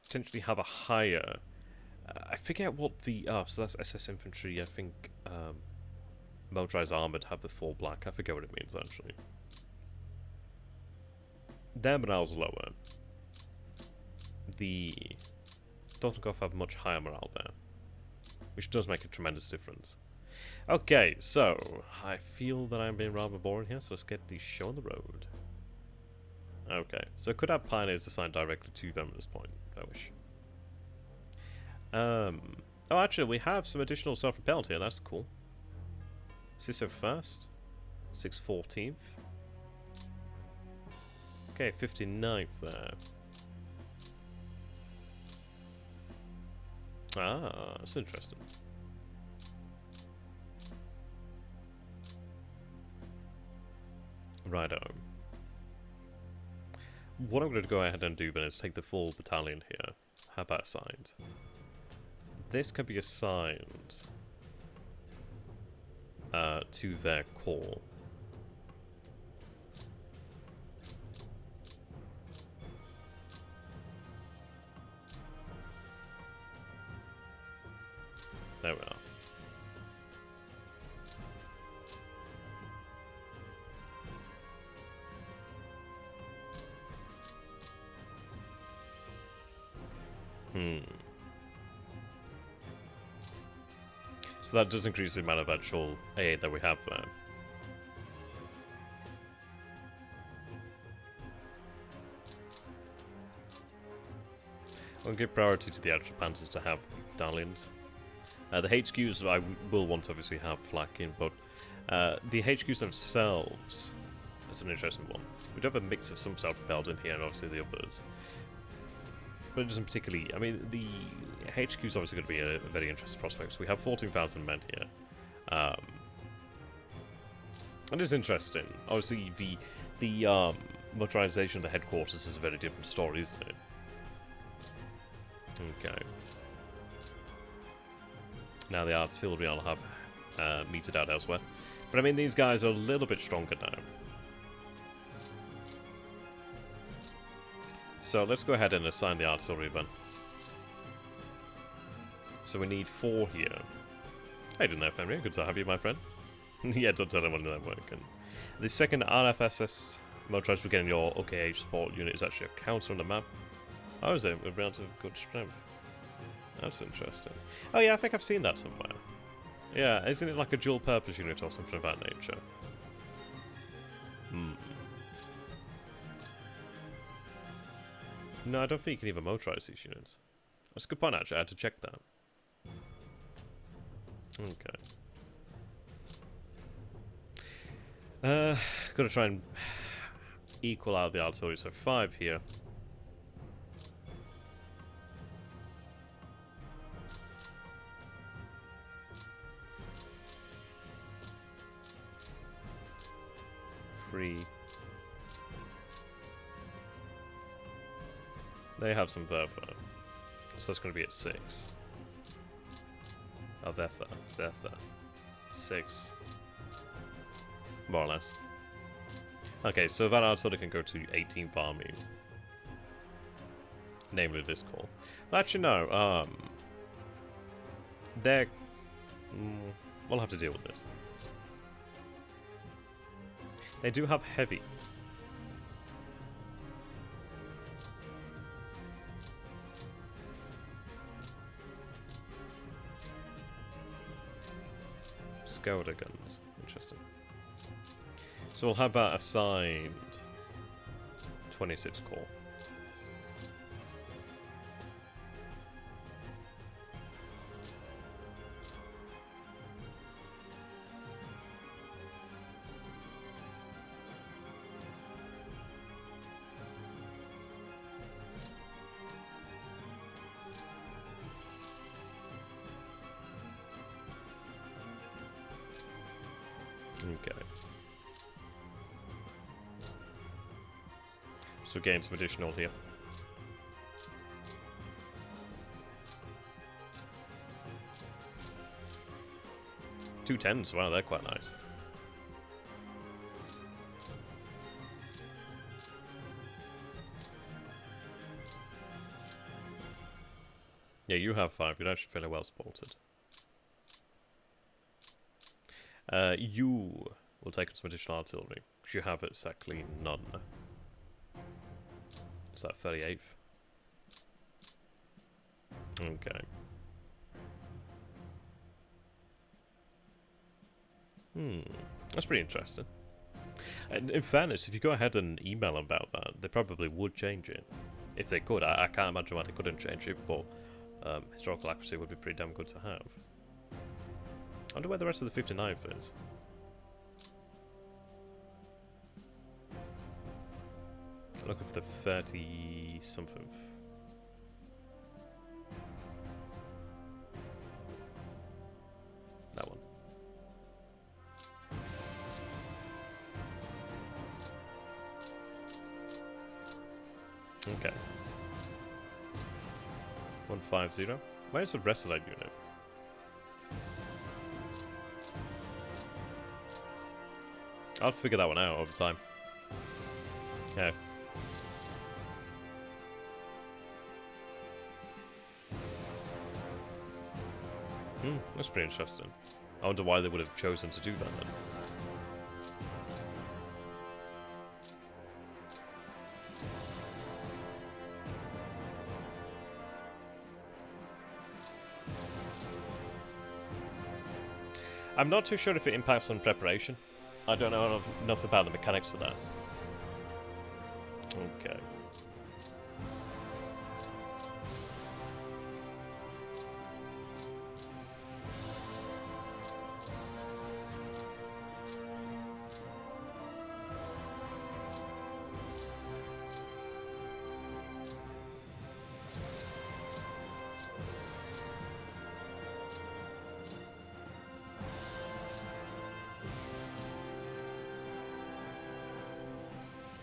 potentially have a higher... I forget what the... Oh, so that's SS infantry, I think... motorized armored have the 4 black. I forget what it means, actually. Their morale's lower. The Totekov have much higher morale there, which does make a tremendous difference. Okay, so I feel that I'm being rather boring here, so let's get the show on the road. Okay, so I could have pioneers assigned directly to them at this point, if I wish. Oh, actually, we have some additional self-propelled here. That's cool. Ciso first, 614th. Okay, 59th there. Ah, that's interesting. Righto. What I'm going to go ahead and do then is take the full battalion here, have that assigned. this can be assigned to their core. There we are. So that does increase the amount of actual AA that we have there. I'll give priority to the actual panzers to have Dalians. The HQs I will want to obviously have flak in, but the HQs themselves, that's an interesting one. We do have a mix of some self-propelled in here and obviously the others. But it doesn't particularly... I mean, the HQ is obviously going to be a very interesting prospect. So we have 14,000 men here. And it's interesting. Obviously, the motorization of the headquarters is a very different story, isn't it? Okay. Now the artillery I'll have meted out elsewhere. But I mean, these guys are a little bit stronger now. So let's go ahead and assign the artillery then. So we need 4 here. How you doing there, Fenrir? Good to have you, my friend. Yeah, don't tell anyone that working. The second RFSS motorized for getting your OKH support unit is actually a counter on the map. Oh, is it? With relative good strength. That's interesting. Oh yeah, I think I've seen that somewhere. Yeah, isn't it like a dual purpose unit or something of that nature? No, I don't think you can even motorize these units. That's a good point, actually. I had to check that. Okay. Gotta try and equal out the artillery. So 5 here. They have some Verfa. So that's going to be at 6. Oh, Verfa. 6. More or less. Okay, so that artillery can go to 18th Army. Namely this call. Well, actually, no. They're... we'll have to deal with this. They do have heavy. Skoda guns. Interesting. So we'll have that assigned 26 core. Okay. So gain some additional here. 210s, wow, they're quite nice. Yeah, you have 5. You're actually fairly well supported. You will take some additional artillery, because you have exactly none. Is that 38th? Okay. That's pretty interesting. And in fairness, if you go ahead and email them about that, they probably would change it. If they could. I can't imagine why they couldn't change it, but historical accuracy would be pretty damn good to have. I wonder where the rest of the 59th is. Look for the 30-something. That one. Okay. 150. Where's the rest of that unit? I'll figure that one out over time. Yeah. That's pretty interesting. I wonder why they would have chosen to do that then. I'm not too sure if it impacts on preparation. I don't know enough about the mechanics for that. Okay.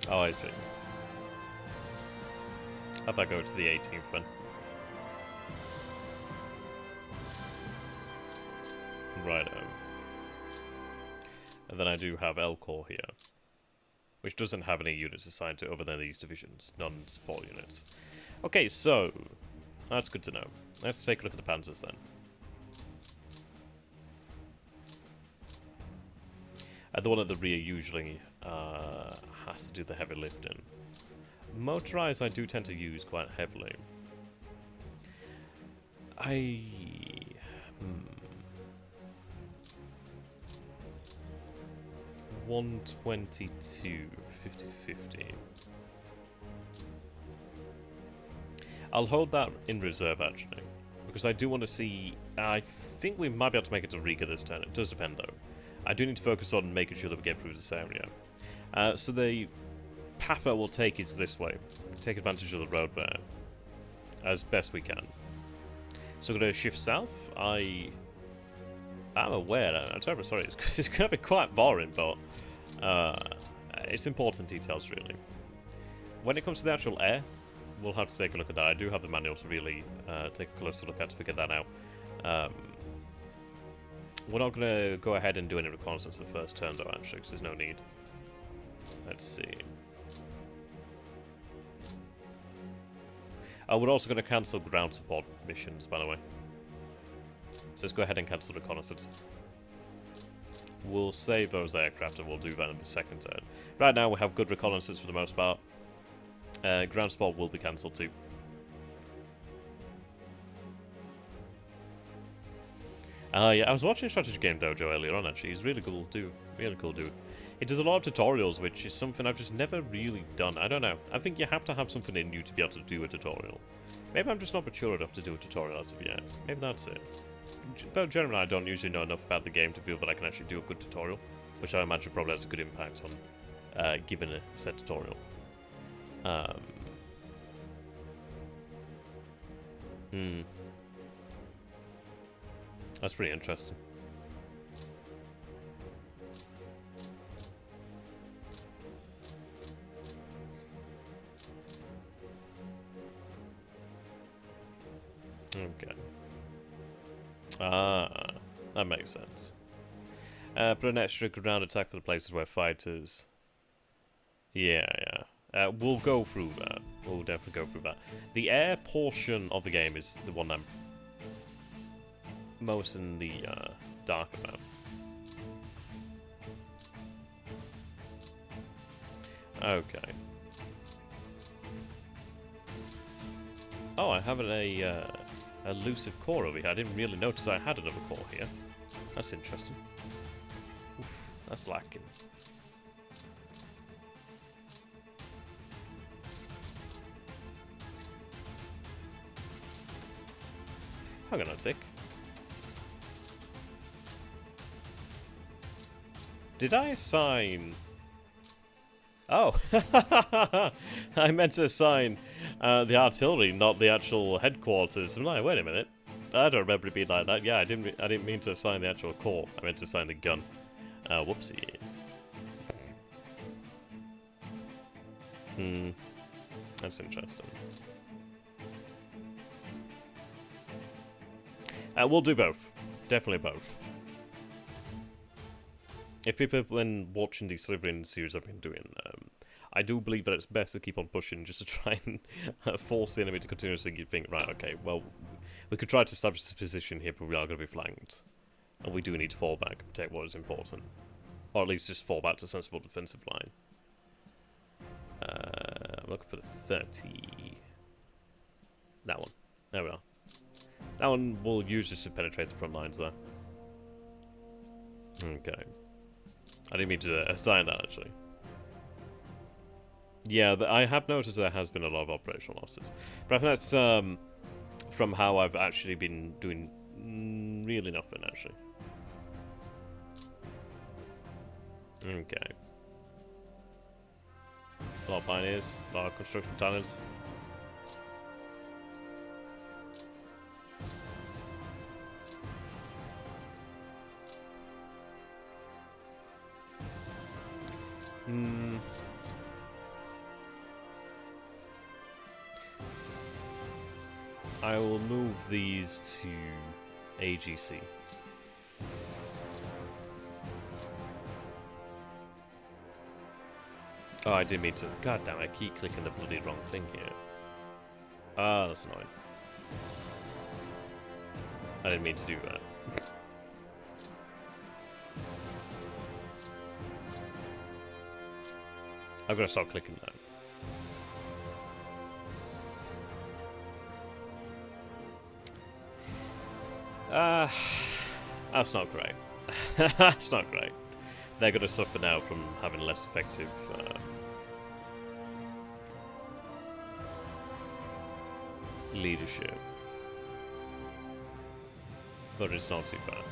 Oh, I see. How about I go to the 18th then? Righto. And then I do have Elcor here, which doesn't have any units assigned to other than these divisions, non-support units. Okay, so that's good to know. Let's take a look at the Panzers then. The one at the rear usually has to do the heavy lifting. Motorized I do tend to use quite heavily. 122, 50-50. I'll hold that in reserve actually, because I do want to see. I think we might be able to make it to Riga this turn. It does depend though. I do need to focus on making sure that we get through this area. So the path that we'll take is this way. Take advantage of the road there as best we can. So we're going to shift south. I'm aware. I'm terribly sorry. It's going to be quite boring, but it's important details really. When it comes to the actual air, we'll have to take a look at that. I do have the manual to really take a closer look at to figure that out. We're not going to go ahead and do any reconnaissance the first turn though, actually, because there's no need. Let's see. We're also going to cancel ground support missions, by the way. So let's go ahead and cancel reconnaissance. We'll save those aircraft and we'll do that in the second turn. Right now we have good reconnaissance for the most part. Ground support will be cancelled too. Yeah, I was watching Strategy Game Dojo earlier on actually. He's really cool dude. Really cool dude. He does a lot of tutorials, which is something I've just never really done. I don't know. I think you have to have something in you to be able to do a tutorial. Maybe I'm just not mature enough to do a tutorial as of yet. Maybe that's it. But generally, I don't usually know enough about the game to feel that I can actually do a good tutorial, which I imagine probably has a good impact on giving a said tutorial. That's pretty interesting. Okay. That makes sense. Put an extra ground attack for the places where fighters... Yeah. We'll go through that. We'll definitely go through that. The air portion of the game is the one I'm most in the dark about. Okay. Oh, I have a elusive core over here. I didn't really notice I had another core here. That's interesting. Oof, that's lacking. Hang on a tick. Did I assign... Oh! I meant to assign the artillery, not the actual headquarters. I'm like, wait a minute. I don't remember it being like that. Yeah, I didn't mean to assign the actual core. I meant to assign the gun. Whoopsie. That's interesting. We'll do both. Definitely both. If people have been watching the Slytherin series I've been doing, I do believe that it's best to keep on pushing just to try and force the enemy to continuously think, right, okay, well, we could try to establish this position here, but we are going to be flanked. And we do need to fall back and protect what is important. Or at least just fall back to a sensible defensive line. I'm looking for the 30. That one. There we are. That one we'll use just to penetrate the front lines there. Okay. I didn't mean to assign that, actually. Yeah, I have noticed there has been a lot of operational losses. But I think that's from how I've actually been doing really nothing, actually. Okay. A lot of pioneers, a lot of construction battalions. I will move these to AGC. Oh, I didn't mean to. God damn, I keep clicking the bloody wrong thing here. Ah, that's annoying. I didn't mean to do that. I'm gonna stop clicking that. That's not great. That's not great. They're gonna suffer now from having less effective leadership. But it's not too bad.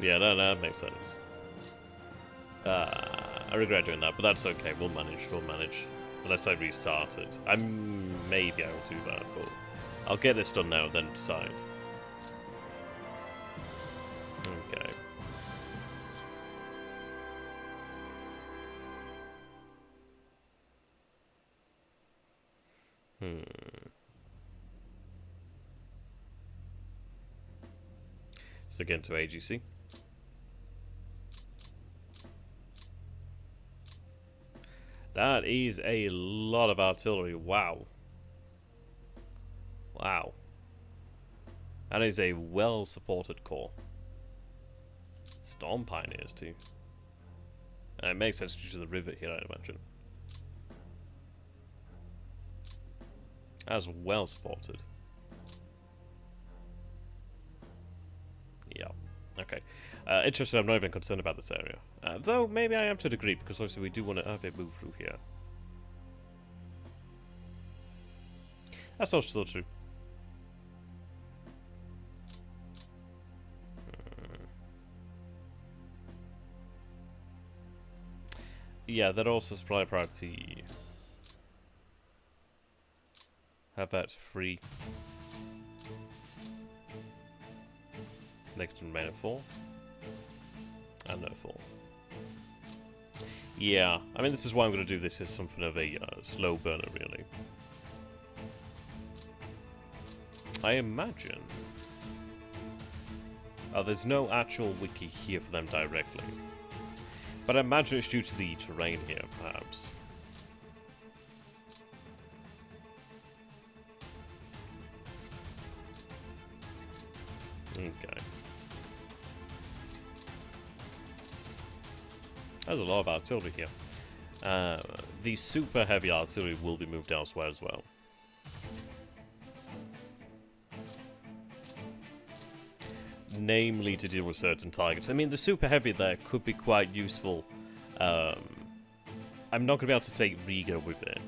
Yeah, that makes sense. I regret doing that, but that's okay. We'll manage. Unless I restart it. I may be able to do that, but I'll get this done now and then decide. Okay. So again to AGC. That is a lot of artillery. Wow. Wow. That is a well-supported corps. Storm Pioneers, too. And it makes sense due to the river here, I'd imagine. That's well supported. Yeah. Okay. Interesting, I'm not even concerned about this area. Though, maybe I am to a degree, because obviously we do want to have it move through here. That's also still true. Yeah, that also supply priority. Have that free. Next remain at 4. And no 4. Yeah, I mean, this is why I'm going to do this as something of a slow burner, really. I imagine. There's no actual wiki here for them directly. But I imagine it's due to the terrain here, perhaps. Okay. There's a lot of artillery here. The super heavy artillery will be moved elsewhere as well. Namely to deal with certain targets. I mean, the super heavy there could be quite useful. I'm not going to be able to take Riga with it.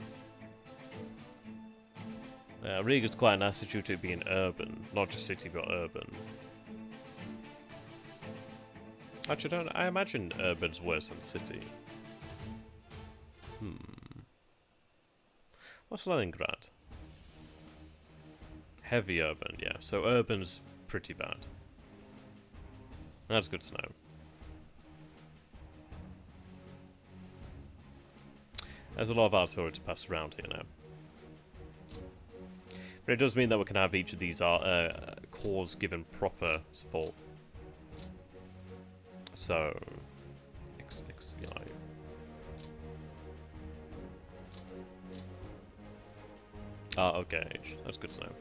Riga's quite an asset due to it being urban, not just city but urban. Actually, I imagine urban's worse than city. What's Leningrad? Heavy urban, yeah. So urban's pretty bad. That's good to know. There's a lot of artillery to pass around here now. But it does mean that we can have each of these cores given proper support. So, XTRG. Ah, okay. That's good to know.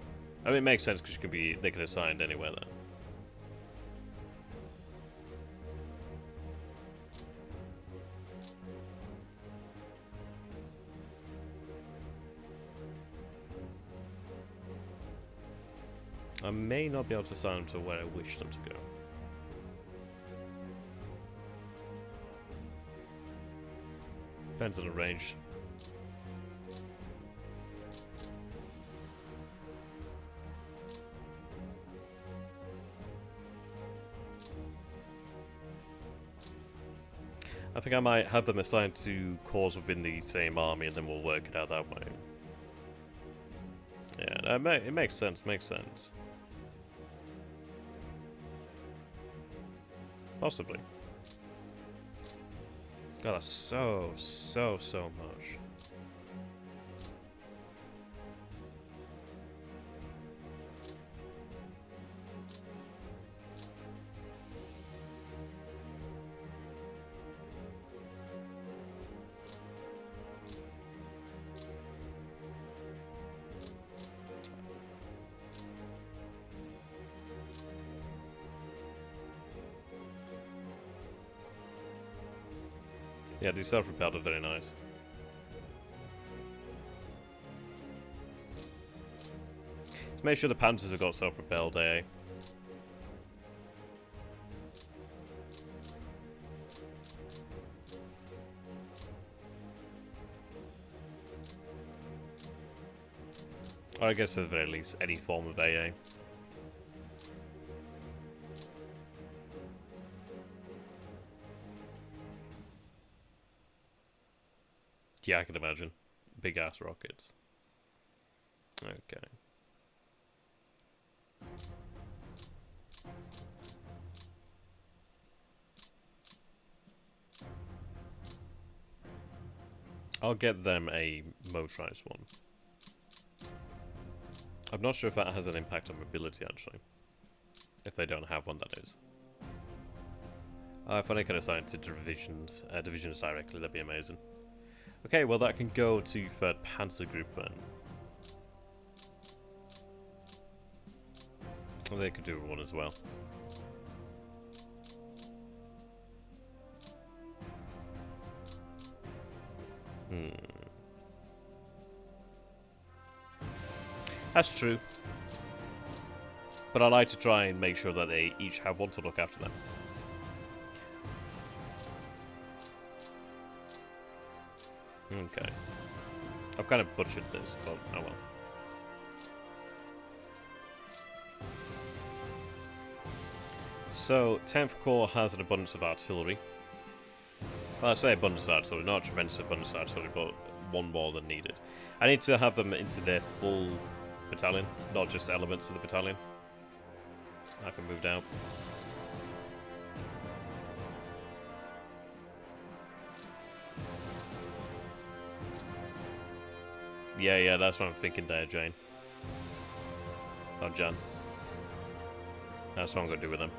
I mean, it makes sense because they can be assigned anywhere then. I may not be able to assign them to where I wish them to go. Depends on the range. I think I might have them assigned to cores within the same army, and then we'll work it out that way. Yeah, it makes sense. Makes sense. Possibly. God, that's so much. Yeah, these self-repelled are very nice. Let's make sure the Panthers have got self-repelled, eh? Or I guess at the very least, any form of AA. Yeah, I can imagine. Big ass rockets. Okay. I'll get them a motorized one. I'm not sure if that has an impact on mobility, actually. If they don't have one, that is. If I can assign it to divisions directly, that'd be amazing. Okay, well that can go to 3rd Panzer Group then. Well, they could do one as well. That's true. But I like to try and make sure that they each have one to look after them. Okay. I've kind of butchered this, but oh well. So, 10th Corps has an abundance of artillery. Well, I say abundance of artillery, not a tremendous abundance of artillery, but one more than needed. I need to have them into their full battalion, not just elements of the battalion. I can move down. Yeah, that's what I'm thinking there, Jane. Oh, Jan. That's what I'm going to do with them.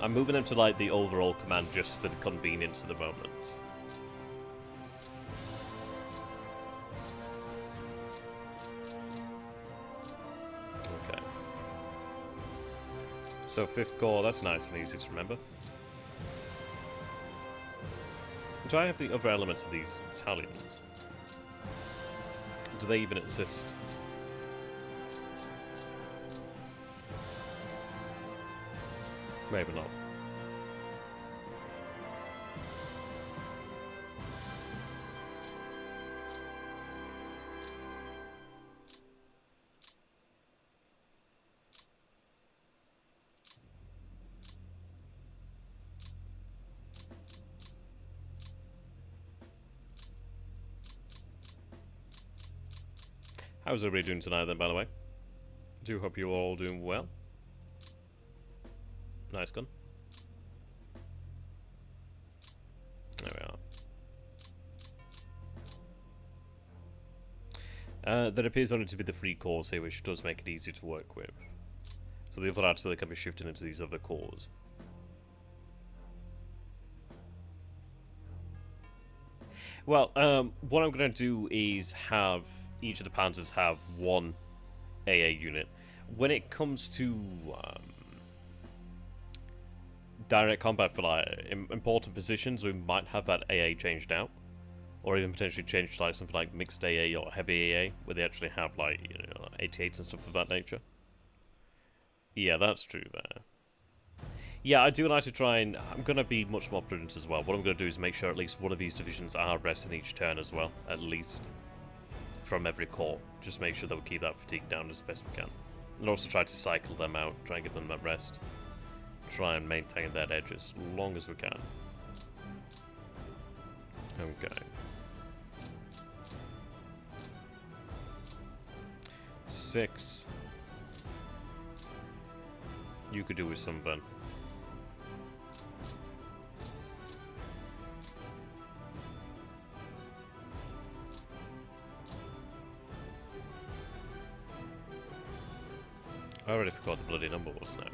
I'm moving them to, like, the overall command just for the convenience of the moment. Okay. So, 5th Corps, that's nice and easy to remember. Do I have the other elements of these battalions? Do they even exist? Maybe not. How's everybody doing tonight then, by the way? Do hope you're all doing well. Nice gun. There we There appears only to be the 3 cores here, which does make it easy to work with. So the other artillery can be shifted into these other cores. Well, what I'm going to do is have each of the panzers have 1 AA unit. When it comes to direct combat for like important positions, we might have that AA changed out. Or even potentially change to like something like mixed AA or heavy AA, where they actually have like, you know, 88s and stuff of that nature. Yeah, that's true there. Yeah, I do like to try and... I'm going to be much more prudent as well. What I'm going to do is make sure at least one of these divisions are resting each turn as well, at least. From every core. Just make sure that we keep that fatigue down as best we can. And also try to cycle them out, try and give them that rest. Try and maintain that edge as long as we can. Okay. 6. You could do with something. I already forgot what the bloody number was now.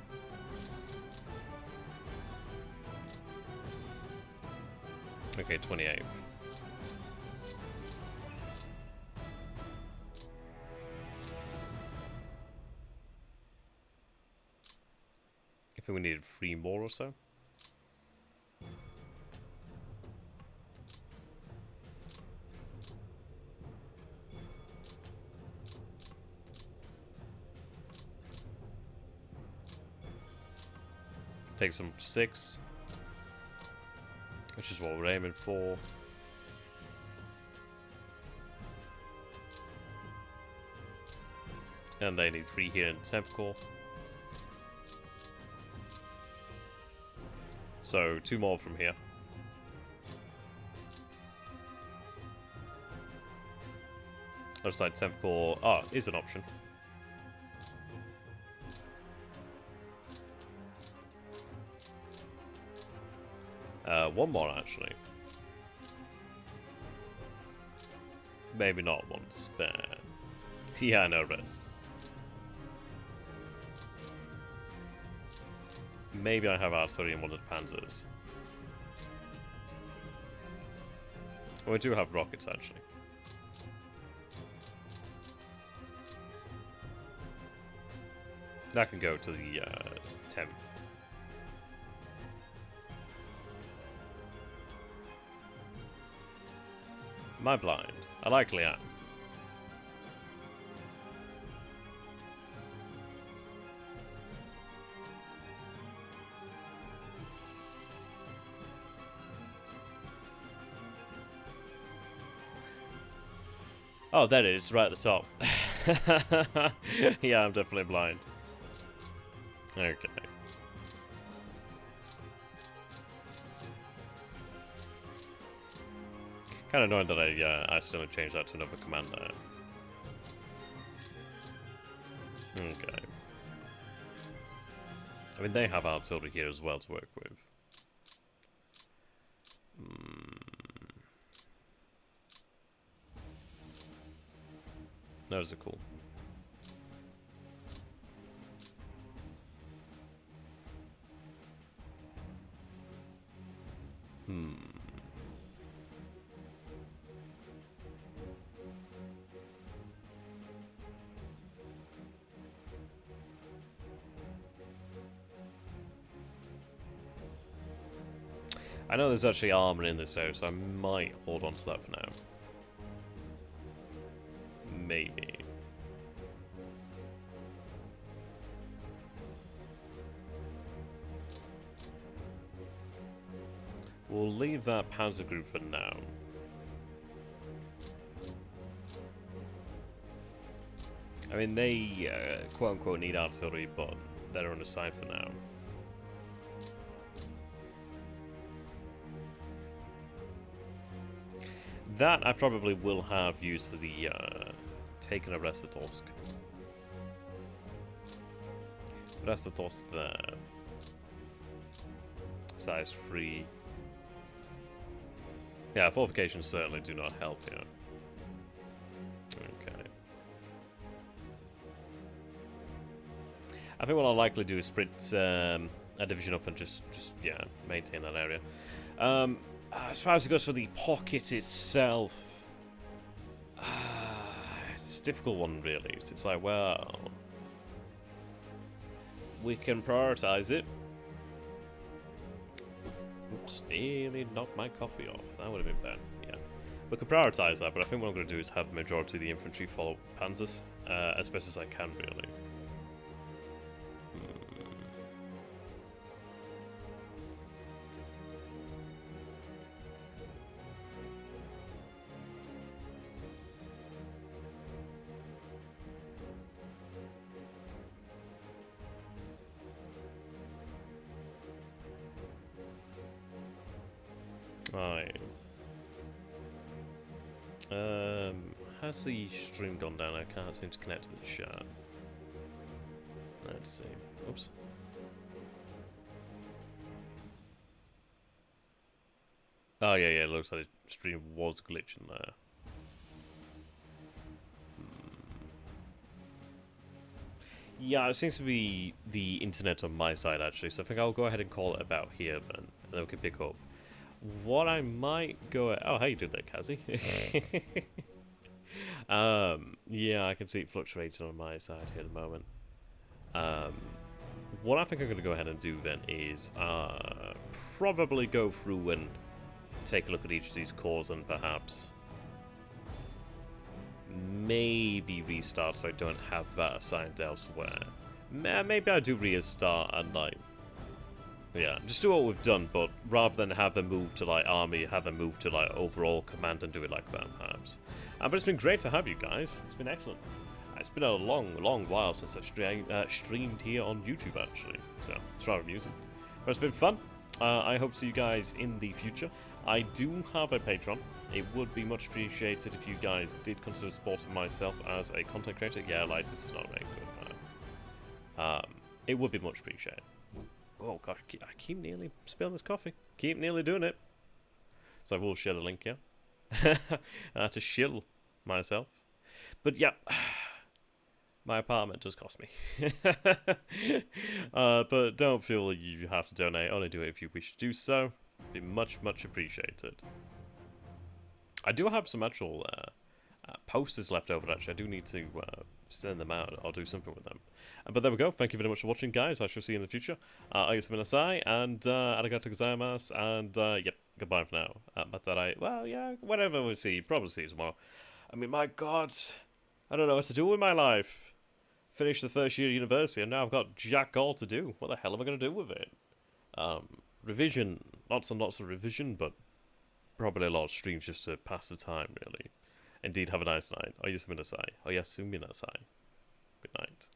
Okay, 28. I think we needed 3 more or so. Take some 6, which is what we're aiming for. And they need 3 here in the 10th core. So 2 more from here. Looks like 10th core is an option. One more actually. Maybe not one spare. Yeah, no rest. Maybe I have artillery in one of the panzers. Oh, I do have rockets actually. That can go to the 10th. Am I blind? I likely am. Oh, there it is, right at the top. Yeah, I'm definitely blind. Okay. Kind of annoying that I accidentally changed that to another command there. Okay. I mean, they have artillery here as well to work with. Those are cool. I know there's actually armor in this though, so I might hold on to that for now. Maybe. We'll leave that panzer group for now. I mean, they quote-unquote need artillery, but they're on the side for now. That I probably will have used for the taking of Restatosk. Restatosk there. Size 3. Yeah, fortifications certainly do not help here. Okay. I think what I'll likely do is sprint a division up and just yeah, maintain that area. As far as it goes for the pocket itself, it's a difficult one, really. It's like, well, we can prioritize it. Oops, nearly knocked my coffee off. That would have been bad. Yeah, we could prioritize that, but I think what I'm going to do is have the majority of the infantry follow panzers as best as I can, really. Right. Has the stream gone down? I can't seem to connect to the chat. Let's see. Oops. Oh yeah, it looks like the stream was glitching there. Yeah, it seems to be the internet on my side actually, so I think I'll go ahead and call it about here then, and then we can pick up. What I might go at... Oh, how you doing there, Kazi? Yeah, I can see it fluctuating on my side here at the moment. What I think I'm going to go ahead and do then is probably go through and take a look at each of these cores and perhaps maybe restart so I don't have that assigned elsewhere. Maybe I do restart and like... Yeah, just do what we've done, but rather than have them move to like army, have them move to like overall command and do it like that perhaps. But it's been great to have you guys. It's been excellent. It's been a long while since I've streamed here on YouTube actually, so it's rather amusing. But it's been fun. I hope to see you guys in the future. I do have a Patreon. It would be much appreciated if you guys did consider supporting myself as a content creator. Yeah, like this is not very good, man. It would be much appreciated. Oh gosh, I keep nearly spilling this coffee. Keep nearly doing it. So I will share the link here. To shill myself. But yeah, my apartment does cost me. But don't feel you have to donate. Only do it if you wish to do so. It'd be much appreciated. I do have some actual posters left over, actually. I do need to send them out. I'll do something with them. But there we go. Thank you very much for watching, guys. I shall see you in the future. Iceycrome and arigato gozaimasu. And yep, goodbye for now. Well, yeah, whatever we'll see. Probably see you tomorrow. I mean, my God, I don't know what to do with my life. Finished the first year of university, and now I've got jack all to do. What the hell am I going to do with it? Revision. Lots and lots of revision, but probably a lot of streams just to pass the time, really. Indeed, have a nice night. Oyasuminasai. Oyasuminasai. Good night.